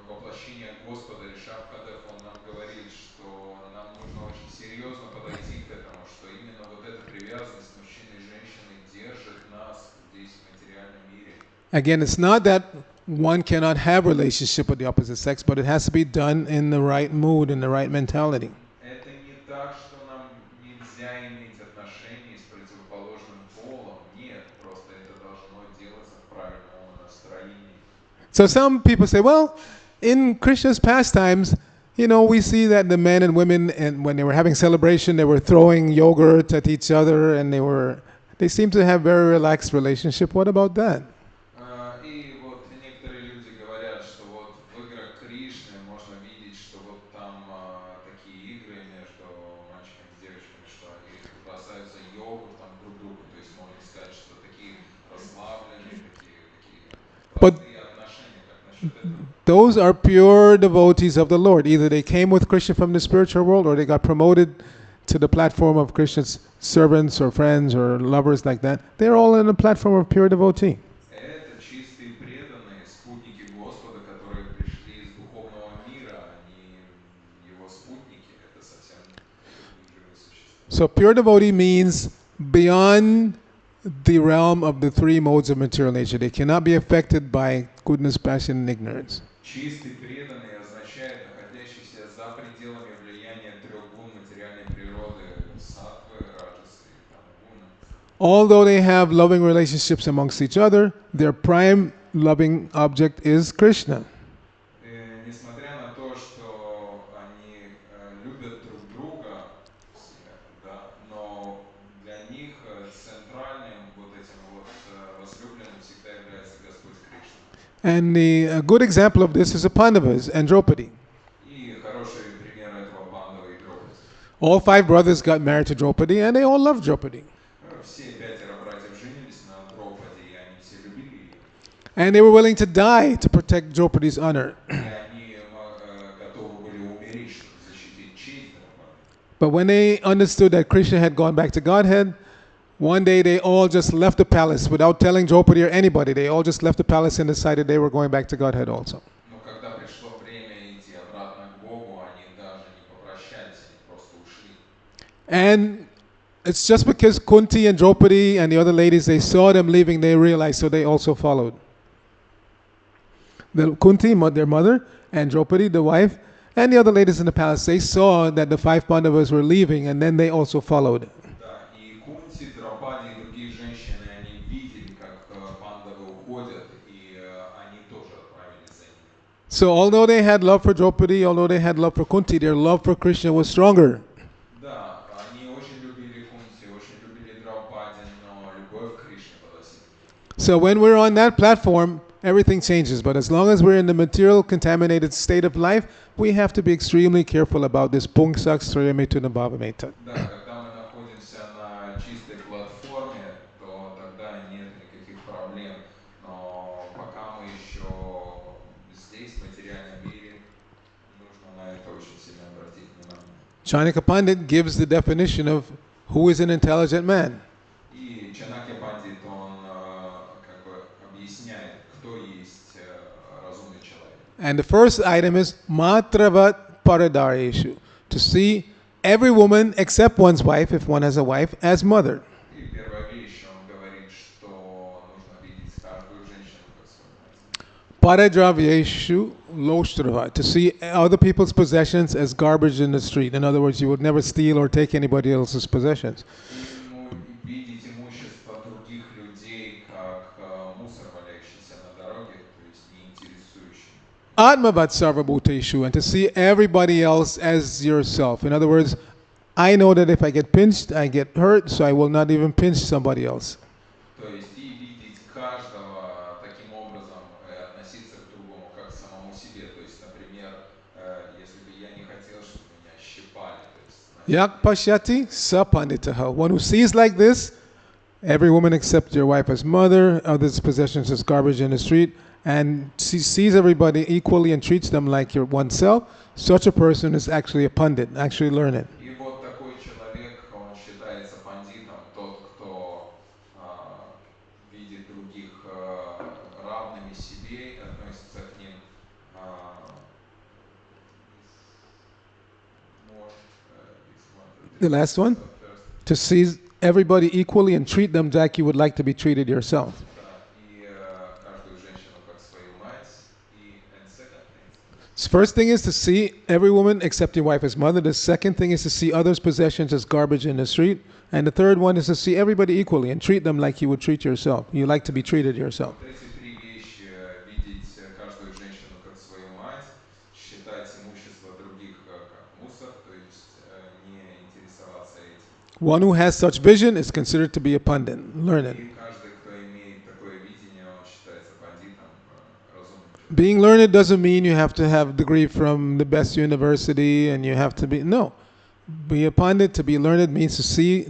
воплощение Господа Ришабхадев, он нам говорит, что нам нужно очень серьезно подойти к этому, что именно вот эта привязанность мужчины и женщины держит нас здесь в материальном мире. Again, it's not that one cannot have relationship with the opposite sex, but it has to be done in the right mood, in the right mentality. Это не так, что нам нельзя иметь отношения с противоположным полом. Нет, просто это должно делаться в правильном настроении. So some people say, well, in Krishna's pastimes, we see that the men and women, and when they were having celebration, they were throwing yogurt at each other, and they seem to have very relaxed relationship. What about that? И вот некоторые люди говорят, что вот в играх Кришны можно видеть, что вот там такие игры между мальчиками и девочками, что они бросаются йогуртом друг другу. То есть можно сказать, что такие расслабленные, такие простые отношения, как насчет этого. Those are pure devotees of the Lord. Either they came with Krishna from the spiritual world or they got promoted to the platform of Krishna's servants or friends or lovers like that. They're all in the platform of pure devotee. Это чистые преданные спутники Господа, которые пришли из духовного мира, они его спутники, это совсем другие живые существа. So pure devotee means beyond the realm of the three modes of material nature. They cannot be affected by goodness, passion, and ignorance. Чистый преданный означает находящийся за пределами влияния трех гун материальной природы, саттвы, раджасы и тамагуна. Although they have loving relationships amongst each other, their prime loving object is Krishna. Несмотря на то, что они любят друг друга, все, да, но для них центральным вот этим вот возлюбленным всегда является Господь Кришна. And a good example of this is the Pandavas and Draupadi. И хороший пример этого Пандава и Драупади. All five brothers got married to Draupadi and they all loved Draupadi. Все пятеро братьев женились на Драупади, и они все любили ее. And they were willing to die to protect Draupadi's honor. И они готовы были умереть, чтобы защитить честь Драупади. But when they understood that Krishna had gone back to Godhead, one day they all just left the palace without telling Draupadi or anybody. They all just left the palace and decided they were going back to Godhead also. Но когда пришло время идти обратно к Богу, они даже не попрощались, они просто ушли. And it's just because Kunti and Draupadi and the other ladies, they saw them leaving, they realized, so they also followed. The Kunti, their mother, and Draupadi, the wife, and the other ladies in the palace, they saw that the five Pandavas were leaving, and then they also followed. Да, и Кунти, Драупади и другие женщины, они видели, как пандавы уходят, и они тоже отправились за ними. So although they had love for Draupadi, although they had love for Kunti, their love for Krishna was stronger. Да, они очень любили Кунти, очень любили Драупади, но любовь к Кришне была сильнее. So when we're on that platform, everything changes. But as long as we're in the material contaminated state of life, we have to be extremely careful about this pungsak sriyamitu nabhavameta. Да, когда мы находимся на чистой платформе, то тогда нет никаких проблем. Но пока мы еще здесь, в материальном мире, нужно на это очень сильно обратить внимание. Chanakya Pandit gives the definition of who is an intelligent man. И Чанакья Пандит, он как бы объясняет, кто есть разумный человек. And the first item is matravat paradareshu, to see every woman except one's wife, if one has a wife, as mother. И первая вещь, он говорит, что нужно видеть каждую женщину как свою мать. Paradravyeshu loshtrava, to see other people's possessions as garbage in the street. In other words, you would never steal or take anybody else's possessions. И видеть имущество других людей как мусор, валяющийся на дороге, то есть не интересующий. Atmavat sarvabhuteshu, and to see everybody else as yourself. In other words, I know that if I get pinched, I get hurt, so I will not even pinch somebody else. То есть и видеть каждого таким образом и относиться к другому как к самому себе. То есть, например, если бы я не хотел, чтобы меня щипали, то есть, Yak pashyati sapanditaha. One who sees like this, every woman except your wife as mother, others' possessions as garbage in the street, and sees everybody equally and treats them like your oneself, such a person is actually a pandit, actually learned. и вот такой человек, он считается пандитом, тот, кто видит других равными себе, относится к ним more, The last one, to see everybody equally and treat them like you would like to be treated yourself. Да, и каждую женщину как свою мать. And second thing, First thing is to see every woman except your wife as mother. The second thing is to see others' possessions as garbage in the street. And the third one is to see everybody equally and treat them like you would treat yourself. You like to be treated yourself. вот эти три вещи: видеть каждую женщину как свою мать, считать имущество других как мусор, то есть не интересоваться этим. One who has such vision is considered to be a pandit, learned. И каждый, кто имеет такое видение, он считается пандитом, разумным человеком. Being learned doesn't mean you have to have a degree from the best university and you have to be, no. Be a pandit, to be learned means to see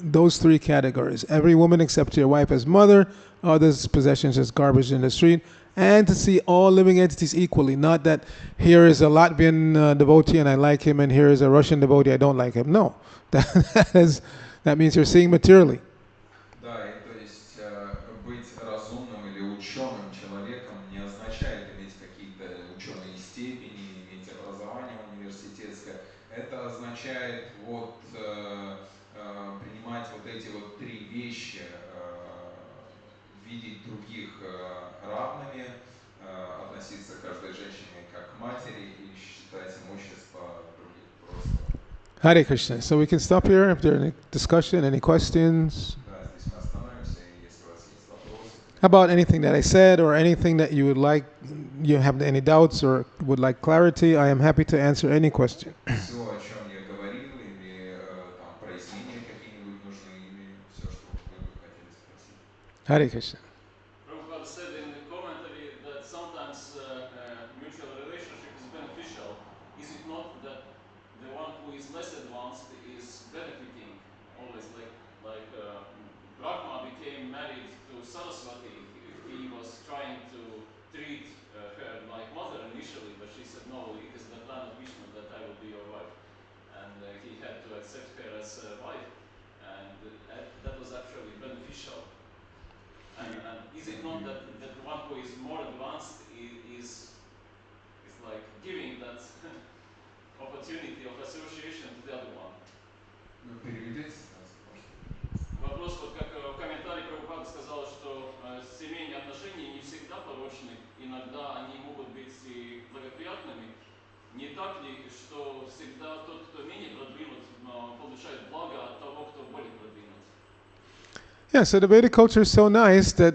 those three categories. Every woman except your wife as mother, others' possessions as garbage in the street, and to see all living entities equally. Not that here is a Latvian devotee and I like him, and here is a Russian devotee I don't like him. No, that means you're seeing materially. Да, и то есть быть разумным или ученым человеком не означает иметь какие-то ученые степени, иметь образование университетское. Это означает принимать вот эти вот три вещи, видеть других равными, относиться к каждой женщине как к матери и считать имущество других просто. Hare Krishna. So we can stop here if there are any discussion, any questions. Да, здесь мы остановимся, и если у вас есть вопросы, About anything that I said or anything that you would like, you have any doubts or would like clarity, I am happy to answer any question. все, о чем я говорил, или там прояснения какие-нибудь нужны, или все, что вы бы хотели спросить. Hare Krishna. Prabhupada said in the commentary that sometimes mutual relationship is beneficial. Is it not that the one who is less advanced is benefiting always? Like Brahma became married to Saraswati. He was trying to treat her like mother initially, but she said, no, it is the plan of Vishnu that I will be your wife. And he had to accept her as a wife. And that was actually beneficial. And is it not that the one who is more advanced is like giving that opportunity of association to the other one? Ну, переведите ситуацию, может. Вопрос, вот как в комментарии Прабхупада сказал, что семейные отношения не всегда порочны, иногда они могут быть и благоприятными. Не так ли, что всегда тот, кто менее продвинут, получает благо от того, кто более продвинут? Yeah, so the Vedic culture is so nice that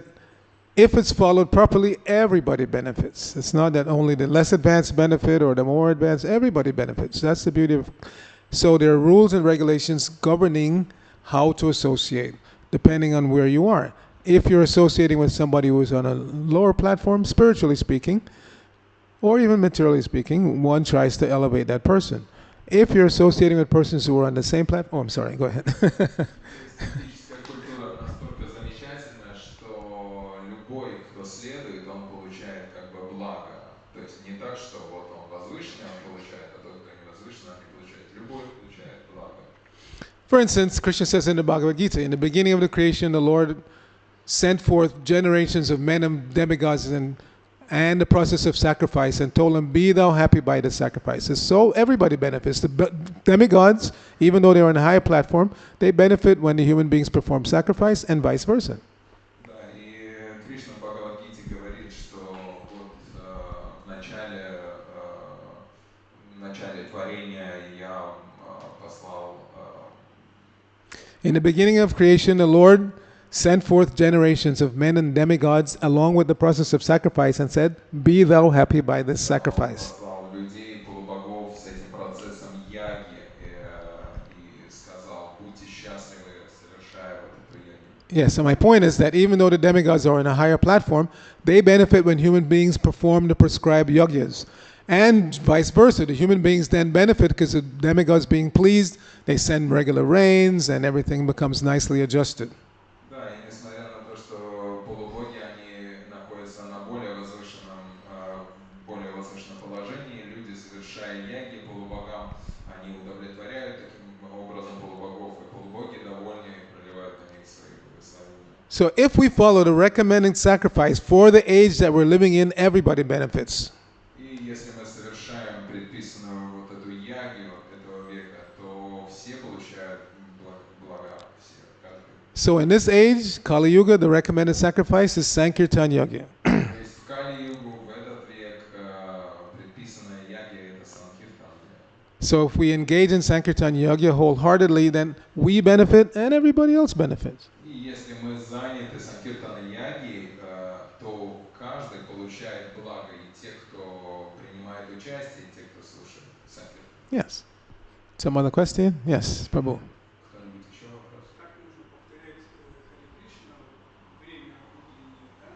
if it's followed properly, everybody benefits. It's not that only the less advanced benefit or the more advanced, everybody benefits. That's the beauty of. So there are rules and regulations governing how to associate, depending on where you are. If you're associating with somebody who is on a lower platform, spiritually speaking, or even materially speaking, one tries to elevate that person. If you're associating with persons who are on the same platform, oh, I'm sorry, go ahead. Эстетическая культура настолько замечательна, что любой, кто следует, он получает как бы благо. То есть не так, что вот он возвышенный, он получает, а тот, кто не возвышенный, он не получает. Любой получает благо. For instance, Krishna says in the Bhagavad Gita, in the beginning of the creation, the Lord sent forth generations of men and demigods and the process of sacrifice and told them, be thou happy by the sacrifices. So everybody benefits. The demigods, even though they're on a higher platform, they benefit when the human beings perform sacrifice and vice versa. Да, и Кришна в Бхагавад-гите говорит, что вот в начале творения я послал. In the beginning of creation, the Lord sent forth generations of men and demigods along with the process of sacrifice and said, be thou happy by this sacrifice. Послал людей, полубогов с этим процессом яги и сказал, будьте счастливы, совершая вот эту ягу. Yes, so my point is that even though the demigods are on a higher platform, they benefit when human beings perform the prescribed yagyas. And vice versa, the human beings then benefit because the demigods being pleased, they send regular rains and everything becomes nicely adjusted. Да, и несмотря на то, что полубоги, они находятся на более возвышенном положении, люди, совершая яги полубогам, они удовлетворяют таким образом полубогов, и полубоги довольны и проливают на них свои благословения. So if we follow the recommended sacrifice for the age that we're living in, everybody benefits. И если мы совершаем предписанную вот эту ягию этого века, то все получают блага, все, каждый. So in this age, Kali Yuga, the recommended sacrifice is Sankirtan Yagya. То есть в Кали-югу, в этот век, предписанная ягия это Санкиртан. So if we engage in Sankirtan Yagya wholeheartedly, then we benefit and everybody else benefits. И если мы заняты Санкиртана ягией, то каждый получает благо, и те, кто принимает участие, и те, кто слушает Санкиртан. Yes. Some other question? Yes, Prabhu. Кто-нибудь еще вопрос? Как нужно повторять Харе Кришна время утреннее, да?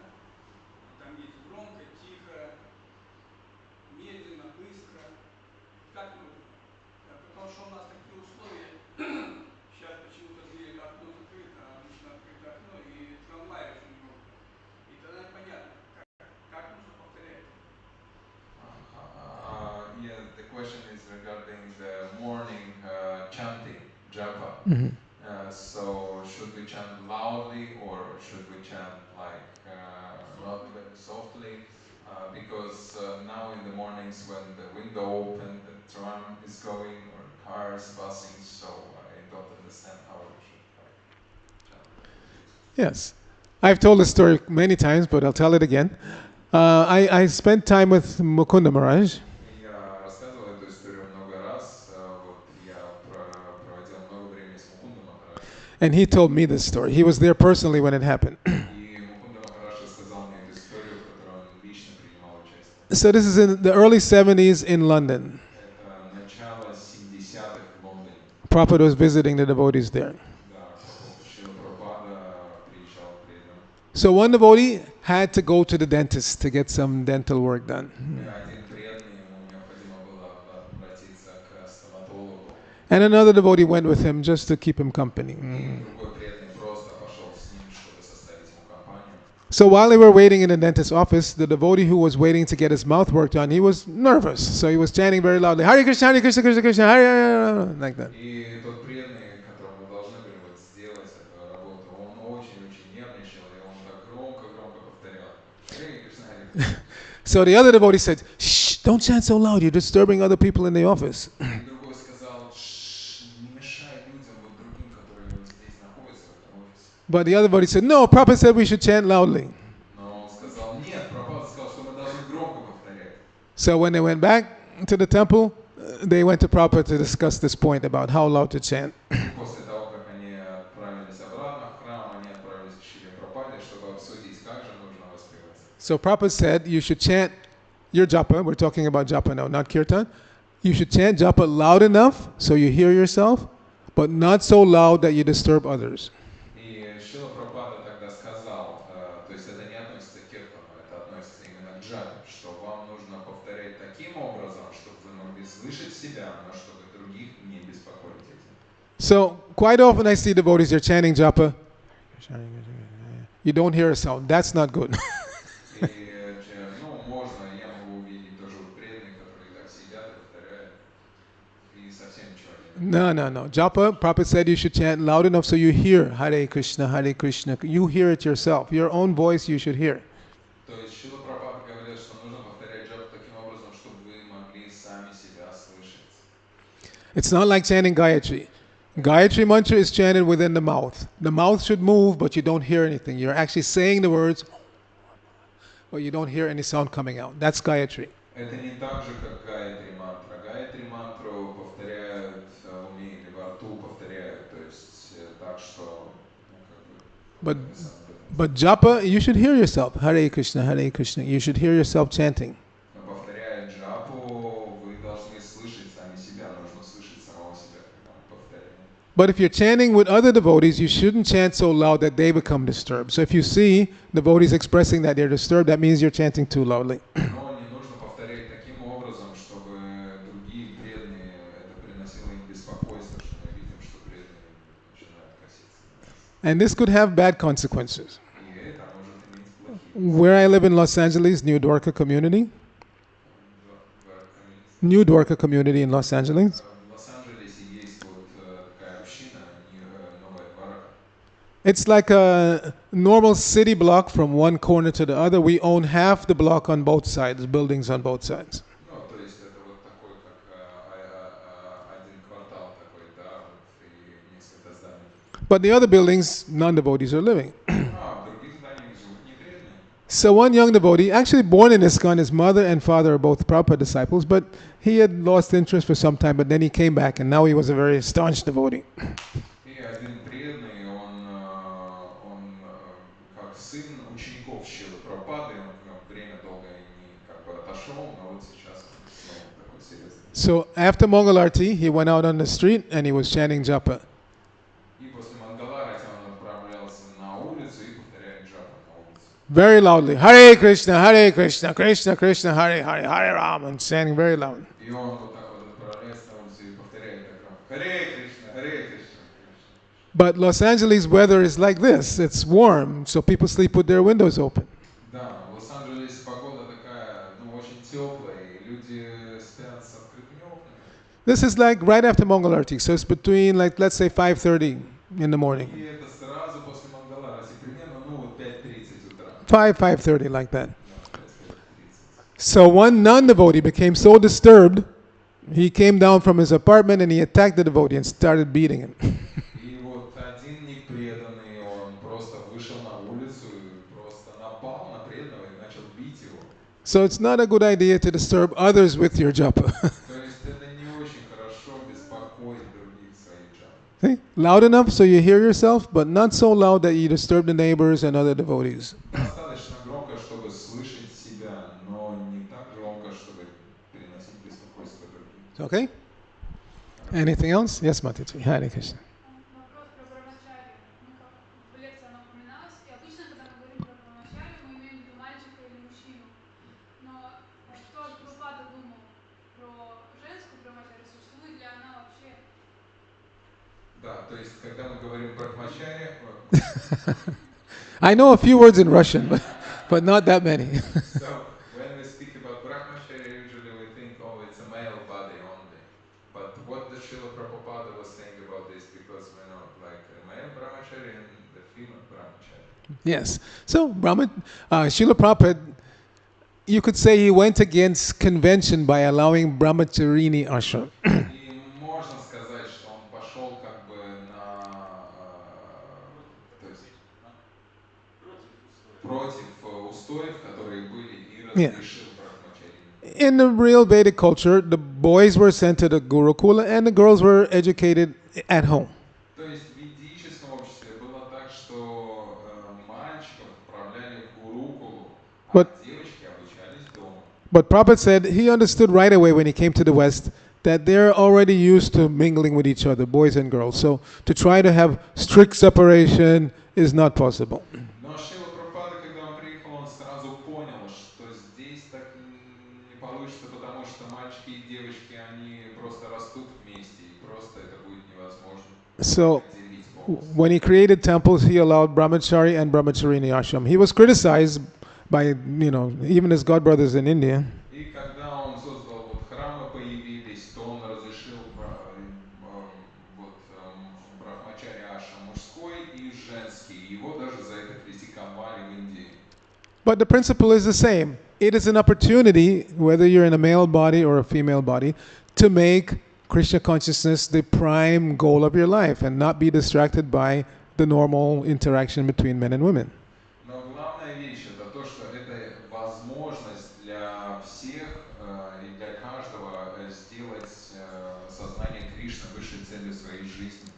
Там есть громко, тихо, медленно, быстро. Как нужно? Потому что у нас такие условия, сейчас почему-то в мире как-то So should we chant loudly or should we chant like not very softly? Because now in the mornings when the window open, the tram is going or cars passing, so I don't understand how we should like chant this. Yes. I've told this story many times, but I'll tell it again. I spent time with Mukunda Maharaj, Я рассказывал эту историю много раз. Вот я проводил много времени с Мукунда Махараджем. and he told me this story. He was there personally when it happened. И Мукунда Махарадж рассказал мне эту историю, в которой он лично принимал участие. So this is in the early 70s in London. Это начало 70-х в Лондоне. Prabhupada was visiting the devotees there. Да, Шрила Прабхупада приезжал к преданным. So one devotee had to go to the dentist to get some dental work done. Один преданный, ему необходимо было обратиться к стоматологу. And another devotee went with him just to keep him company. И другой преданный просто пошел с ним, чтобы составить ему компанию. So while they were waiting in the dentist's office, the devotee who was waiting to get his mouth work done, he was nervous. So he was chanting very loudly, Hare Krishna, Hare Krishna, Krishna Krishna, Hare Hare, like that. И тот преданный, которому должны были вот сделать эту работу, он очень-очень нервничал, и он так громко-громко повторял. Харе Кришна, Харе Кришна. So the other devotee said, shh, don't chant so loud, you're disturbing other people in the office. И другой сказал, не мешай людям, вот другим, которые вот здесь находятся в этом офисе. But the other devotee said, no, Prabhupada said we should chant loudly. Но он сказал, нет, Прабхупада сказал, что мы должны громко повторять. So when they went back to the temple, they went to Prabhupada to discuss this point about how loud to chant. После того, как они отправились обратно в храм, они отправились к Шриле Прабхупаде, чтобы обсудить, как же нужно воспевать. So Prabhupada said you should chant your japa, we're talking about japa now, not kirtan. You should chant japa loud enough so you hear yourself, but not so loud that you disturb others. И Шрила Прабхупада тогда сказал, то есть это не относится к киртану, это относится именно к джапе, что вам нужно повторять таким образом, чтобы вы могли слышать себя, но чтобы других не беспокоить этим. So quite often I see devotees, they're chanting japa. You don't hear a sound. That's not good. И, ну, можно, я могу увидеть тоже вот преданных, которые так сидят и повторяют, и совсем ничего не No. Japa, Prabhupada said you should chant loud enough so you hear Hare Krishna, Hare Krishna. You hear it yourself. Your own voice you should hear. То есть Шрила Прабхупада говорит, что нужно повторять джапу таким образом, чтобы вы могли сами себя слышать. It's not like chanting Gayatri. Gayatri mantra is chanted within the mouth. The mouth should move, but you don't hear anything. You're actually saying the words, but you don't hear any sound coming out. That's Gayatri. Это не так же, как Гайатри мантра. Гайатри мантру повторяют в уме или во рту повторяют, то есть так, что ну, как бы, But сам об этом. but japa, you should hear yourself. Hare Krishna, Hare Krishna. You should hear yourself chanting. Но повторяя джапу, вы должны слышать сами себя, нужно слышать самого себя, когда мы повторяем. But if you're chanting with other devotees, you shouldn't chant so loud that they become disturbed. So if you see devotees expressing that they're disturbed, that means you're chanting too loudly. Но не нужно повторять таким образом, чтобы другие преданные это приносило им беспокойство, что мы видим, что преданные начинают коситься на нас. And this could have bad consequences. И это может иметь плохие Where I live in Los Angeles, New Dwarka community, New Dwarka community in Los Angeles, В Лос-Анджелесе есть вот такая община, Новая Дворака. it's like a normal city block from one corner to the other. We own half the block on both sides, buildings on both sides. Ну, то есть это вот такой, как один квартал такой, да, вот, и несколько зданий. But the other buildings, non-devotees are living. А в других зданиях живут непреданные. So one young devotee, actually born in ISKCON, his mother and father are both Prabhupada disciples, but he had lost interest for some time, but then he came back and now he was a very staunch devotee. И один преданный, он как сын учеников Шрилы Прабхупады, он время долгое не как бы отошел, но вот сейчас он снова такой серьезный. So after Mangalarti, he went out on the street and he was chanting japa. И после Мангаларати он отправлялся на улицу и повторяет джапу на улице. Very loudly, Hare Krishna, Hare Krishna, Krishna Krishna, Hare Hare, Hare Ram, and chanting very loud. И он вот так вот отправляется на улицу и повторяет так громко. Харе Кришна, Харе Кришна. But Los Angeles weather is like this. It's warm, so people sleep with their windows open. Да, в Лос-Анджелесе погода такая, ну, очень теплая, и люди спят с открытыми окнами. This is like right after Mangalarti, so it's between like let's say 5:30 in the morning. И это сразу после Мангалараси, примерно, ну, вот 5:30 утра. 5:30 like that. Да, 5:30. So one non-devotee became so disturbed, he came down from his apartment and he attacked the devotee and started beating him. И вот один непреданный, он просто вышел на улицу и просто напал на преданного и начал бить его. So it's not a good idea to disturb others with your japa. То есть это не очень хорошо беспокоить других своих джап. See? Loud enough so you hear yourself, but not so loud that you disturb the neighbors and other devotees. Достаточно громко, чтобы слышать себя, но не так громко, чтобы приносить беспокойство другим. Okay? Anything else? Yes, Mataji. Hare Krishna. Вопрос про брамачарию. Ну, как в лекции она упоминалась, и обычно, когда мы говорим про брамачарию, мы имеем в виду мальчика или мужчину. Но что Прабхупада думал про женскую брамачарию, существует ли она вообще? Да, то есть, когда мы говорим про брамачари, I know a few words in Russian, but not that many. so when we speak about brahmacharya, usually we think, oh, it's a male body only. But what the Srila Prabhupada was saying about this, because we know, like a male brahmachari and the female brahmachari. Yes. So, Srila Prabhupada, you could say he went against convention by allowing brahmacharini ashram. И можно сказать, что он пошел как бы на, то есть против устоев, которые были, и разрешил брахмачарину. In the real Vedic culture, the boys were sent to the Gurukula and the girls were educated at home. То есть в ведическом обществе было так, что мальчиков отправляли в гурукулу, а But- девочки обучались дома. But Prabhupada said he understood right away when he came to the West that they're already used to mingling with each other, boys and girls. So to try to have strict separation is not possible. Но Шрила Прабхупада, когда он приехал, он сразу понял, что здесь так не получится, потому что мальчики и девочки, они просто растут вместе, и просто это будет невозможно So отделить полностью. when he created temples, he allowed brahmachari and brahmacharini ashram. He was criticized by, even his godbrothers in India. И когда он создал, вот храмы появились, то он разрешил брахмачари ашрам мужской и женский. Его даже за это критиковали в Индии. But the principle is the same. It is an opportunity, whether you're in a male body or a female body, to make Krishna consciousness the prime goal of your life and not be distracted by the normal interaction between men and women. Но главная вещь это то, что это возможность для всех и для каждого сделать сознание Кришны высшей целью своей жизни.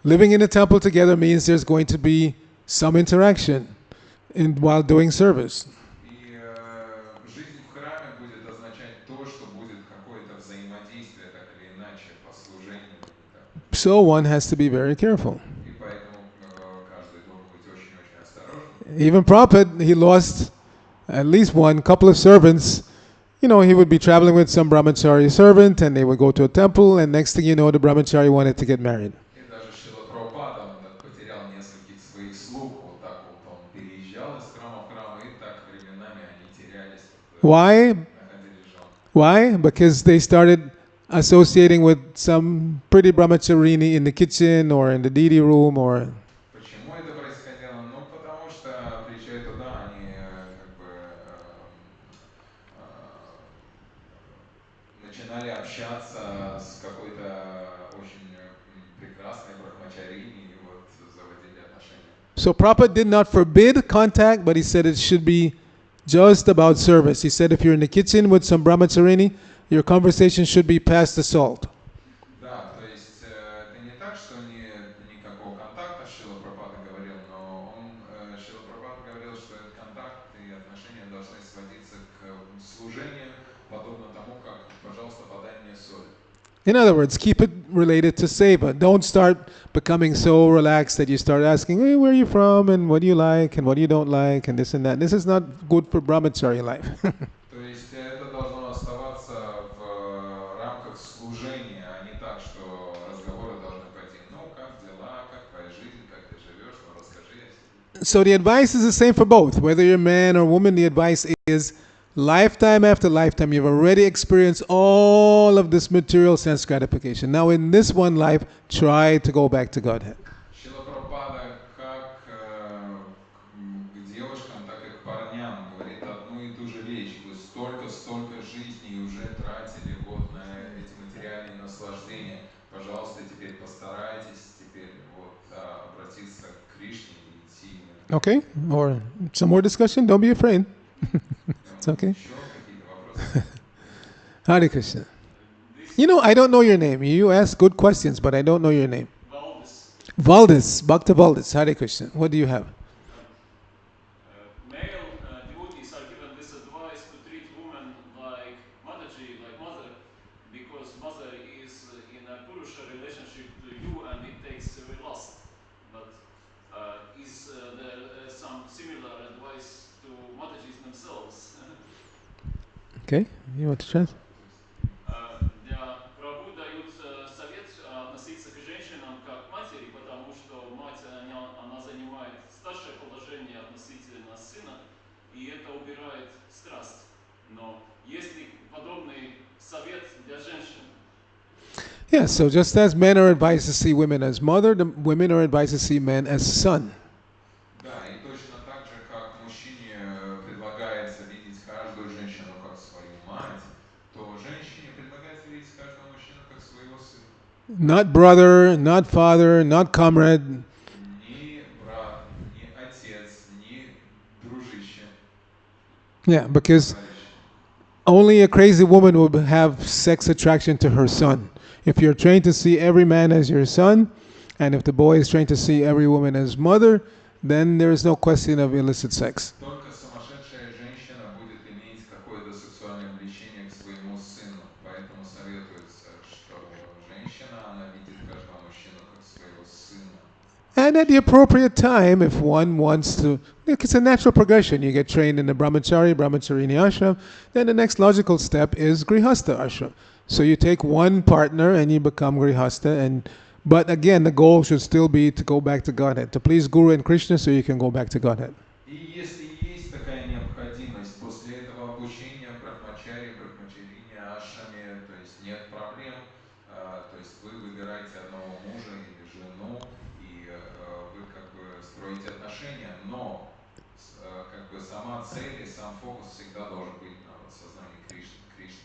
Living in a temple together means there's going to be some interaction while doing service. И жизнь в храме будет означать то, что будет какое-то взаимодействие, так или иначе, по служению. So one has to be very careful. И поэтому каждый должен быть очень-очень осторожным. Even Prabhupada, he lost at least one couple of servants. He would be traveling with some brahmachari servant and they would go to a temple and next thing you know, the brahmachari wanted to get married. И даже Шрила Прабхупада, он потерял нескольких своих слуг, вот так вот он переезжал из храма в храм, и так временами они терялись. Why? Находили жен. Why? Because they started associating with some pretty brahmacharini in the kitchen or in the deity room or... Почему это происходило? Ну, потому что, приезжая туда, они как бы начинали общаться с какой-то очень прекрасной брахмачарини и вот заводили отношения. So Prabhupada did not forbid contact, but he said it should be just about service. He said if you're in the kitchen with some brahmacharini, your conversation should be past the salt. Да, то есть это не так, что никакого контакта Шрила Прабхупада говорил, но Шрила Прабхупада говорил, что этот контакт и отношения должны сводиться к служению, подобно тому, как, пожалуйста, подай мне соль. In other words, keep it related to seva. Don't start becoming so relaxed that you start asking, hey, where are you from and what do you like and what you don't like and this and that. This is not good for brahmachari life. То есть это должно оставаться в рамках служения, а не так, что разговоры должны пойти, ну, как дела, как твоя жизнь, как ты живешь, ну, расскажи о себе. So the advice is the same for both. Whether you're man or woman, the advice is lifetime after lifetime, you've already experienced all of this material sense gratification. Now, in this one life, try to go back to Godhead. Шрила Прабхупада как к девушкам, так и к парням говорит одну и ту же вещь. Вы столько жизней уже тратили вот на эти материальные наслаждения. Пожалуйста, теперь постарайтесь теперь вот обратиться к Кришне и идти. Okay? Or some more discussion? Don't be afraid. It's okay. Еще какие-то вопросы? Hare Krishna. This You know, I don't know your name. You ask good questions, but I don't know your name. Valdis, Valdis, Bhakta Valdis. Hare Krishna. What do you have? male devotees are given this advice to treat women like Mataji, like mother, because mother is in a Purusha relationship to you and it takes away lust. But is there some similar advice to Matajis themselves? Okay, you want to translate? Для прабhu дают совет относиться к женщинам как к матери, потому что мать, она занимает старшее положение относительно сына, и это убирает страсть. Но есть ли подобный совет для женщин? Yeah, so just as men are advised to see women as mother, the women are advised to see men as son. Да, и точно так же, как мужчине предлагается видеть каждую женщину как свою мать, то женщине предлагается видеть каждого мужчину как своего сына. Not brother, not father, not comrade. Ни брат, ни отец, ни дружище, Yeah, because товарищ. only a crazy woman would have sex attraction to her son. If you're trained to see every man as your son, and if the boy is trained to see every woman as mother, then there is no question of illicit sex. Только сумасшедшая женщина будет иметь какое-то сексуальное влечение к своему сыну. Поэтому советуется, что женщина, она видит каждого мужчину как своего сына. And at the appropriate time, if one wants to, look, it's a natural progression. You get trained in the brahmacharini ashram, then the next logical step is grihastha ashram. So you take one partner and you become grihastha, but again, the goal should still be to go back to Godhead, to please Guru and Krishna so you can go back to Godhead. И если есть такая необходимость после этого обучения в брахмачарине, ашраме, то есть нет проблем, то есть вы выбираете одного мужа или жену, и вы как бы строите отношения, но как бы сама цель и сам фокус всегда должен быть на вот сознании Кришны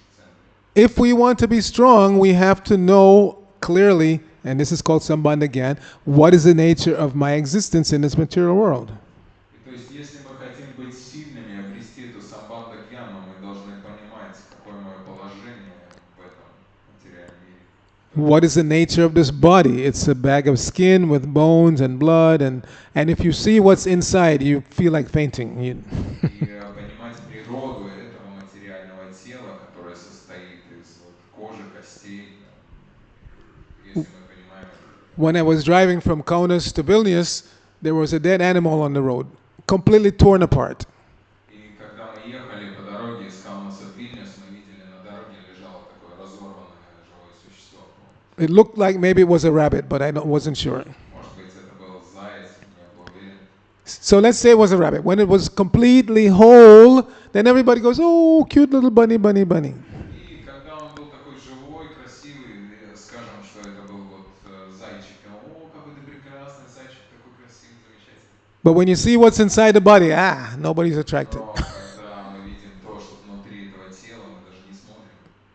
в центре. If we want to be strong, we have to know clearly, and this is called Sambandha Gyan, what is the nature of my existence in this material world. И то есть если мы хотим быть сильными, обрести эту самбандха гьяну, мы должны понимать, какое мое положение в этом материальном мире. What is the nature of this body? It's a bag of skin with bones and blood, and if you see what's inside, you feel like fainting. И понимать природу этого материального тела, которое состоит из вот кожи, костей, если мы понимаем это. When I was driving from Kaunas to Vilnius, there was a dead animal on the road, completely torn apart. И когда мы ехали по дороге из Каунаса в Вильнюс, мы видели на дороге лежало такое разорванное живое существо. It looked like maybe it was a rabbit, but wasn't sure. Может быть, это был заяц, не был уверен. So let's say it was a rabbit. When it was completely whole, then everybody goes, "Oh, cute little bunny, bunny, bunny." И когда он был такой живой, красивый, скажем, что это был вот зайчик, о, какой ты прекрасный зайчик, такой красивый, замечательный. But when you see what's inside the body, nobody's attracted. Но когда мы видим то, что внутри этого тела, мы даже не смотрим.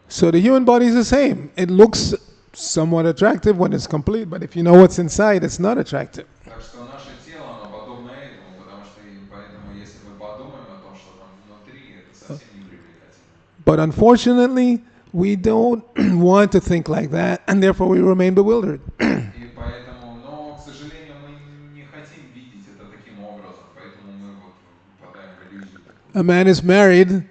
So the human body is the same. It looks somewhat attractive when it's complete, but if you know what's inside, it's not attractive. Так что наше тело, оно подобно этому, потому что поэтому, если мы подумаем о том, что там внутри, это совсем не привлекательно. But unfortunately, we don't want to think like that, and therefore we remain bewildered. И поэтому, но, к сожалению, мы не хотим видеть это таким образом, поэтому мы вот впадаем в иллюзию такую. A man is married,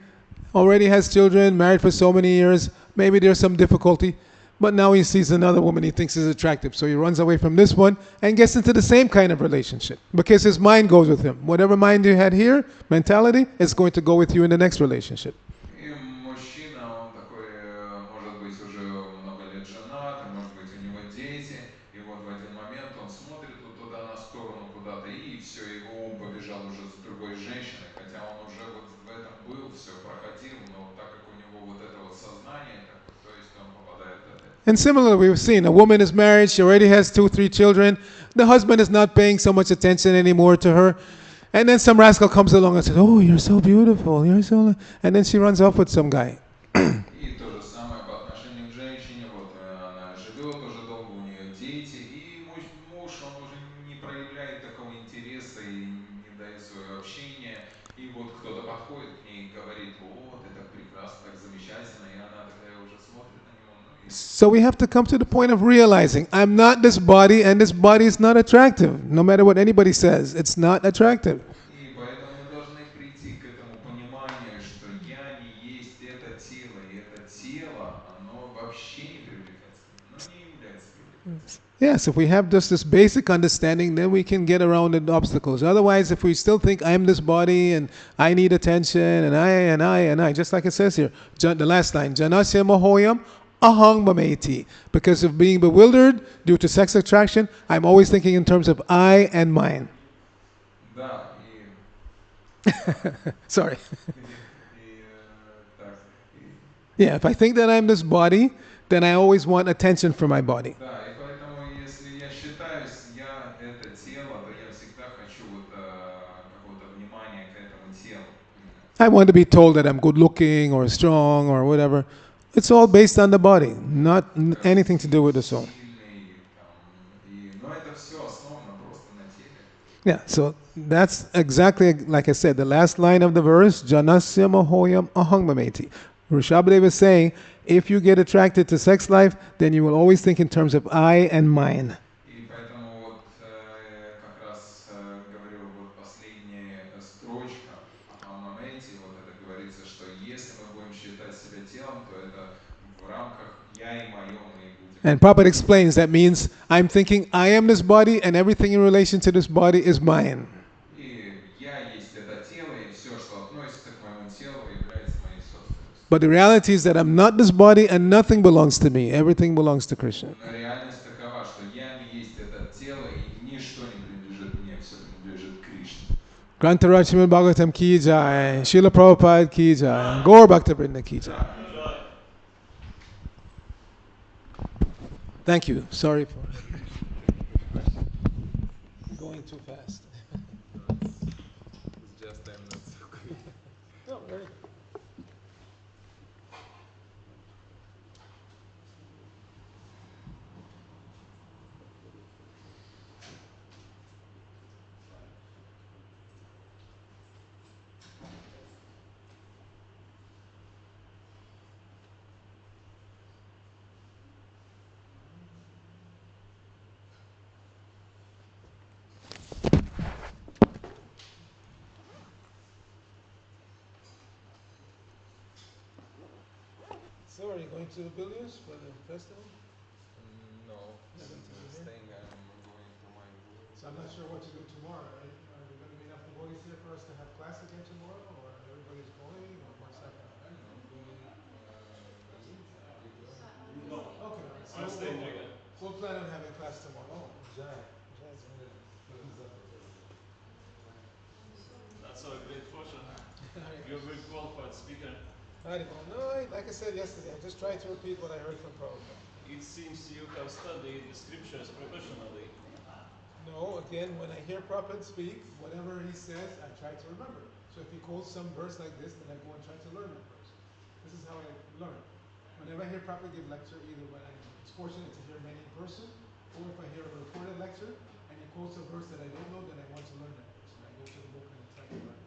already has children, married for so many years, maybe there's some difficulty, but now he sees another woman he thinks is attractive, so he runs away from this one and gets into the same kind of relationship because his mind goes with him. Whatever mind you had here, mentality, is going to go with you in the next relationship. И мужчина, он такой, может быть, уже много лет женат, и, может быть, у него дети, и вот в один момент он смотрит вот туда на сторону куда-то, и все, его ум побежал уже за другой женщиной, хотя он уже вот в этом был, все проходил, And similarly, we've seen a woman is married, she already has 2, 3 children. The husband is not paying so much attention anymore to her. And then some rascal comes along and says, "Oh, you're so beautiful, you're so," and then she runs off with some guy. И то же самое по отношению к женщине, вот она живет уже долго, у нее дети, и муж, он уже не проявляет такого интереса и не дает свое общение, и вот кто-то подходит к ней и говорит: "О, ты так прекрасно, так замечательно", и она такая уже смотрит на него, ну и So we have to come to the point of realizing I'm not this body, and this body is not attractive. No matter what anybody says, it's not attractive. И поэтому мы должны прийти к этому пониманию, что я не есть это тело, и это тело, оно вообще не привлекательно, оно не является привлекательным. Yes, if we have just this basic understanding, then we can get around the obstacles. Otherwise, if we still think I'm this body and I need attention and I, just like it says here, the last line, Janasya Mahoyam Ahang Mameti. Because of being bewildered due to sex attraction, I'm always thinking in terms of I and mine. Да, и Sorry. так, Yeah, if I think that I'm this body, then I always want attention from my body. да, и поэтому, если я считаюсь, я это тело, то я всегда хочу вот какого-то внимания к этому телу. I want to be told that I'm good looking or strong or whatever. It's all based on the body, not anything to do with the soul. Сильный, там, но это все основано просто на теле. Yeah, so that's exactly like I said, the last line of the verse, Janasya Mahoyam Ahangmameti. Rishabhadeva is saying, if you get attracted to sex life, then you will always think in terms of I and mine. И поэтому вот как раз говорю, вот последняя строчка Ахамамейти, вот это говорится, что если мы будем считать себя телом, то это в рамках я и мое мы будем. And Prabhupada explains that means I'm thinking I am this body and everything in relation to this body is mine. И я есть это тело, и все, что относится к моему телу, является моей собственностью. But the reality is that I'm not this body and nothing belongs to me. Everything belongs to Krishna. Но реальность такова, что я не есть это тело, и ничто не принадлежит мне, все принадлежит Кришне. Grantaraj Srimad Bhagavatam ki jai, Srila Prabhupada ki jai, Gaur Bhakta ki jai. Thank you. Sorry for going too fast. It's just 10 minutes. No, very good. So are you going to Vilnius for the festival? No, staying, I'm going to my room. So I'm not sure what to do tomorrow. Right? Are there going to be enough devotees here for us to have class again tomorrow, or everybody's going, or what's that? I don't know, going, Okay, so I'm staying again. we'll plan on having class tomorrow. Oh, Jai. That's our great fortune. You're a very qualified speaker. No, like I said yesterday, I just tried to repeat what I heard from Prabhupada. It seems you have studied the scriptures professionally. No, again, when I hear Prabhupada speak, whatever he says, I try to remember. So if he quotes some verse like this, then I go and try to learn that verse. This is how I learn. Whenever I hear Prabhupada give lecture, either when I'm fortunate to hear many in person, or if I hear a recorded lecture and he quotes a verse that I don't know, then I want to learn that verse. And I go to the book and I try to learn.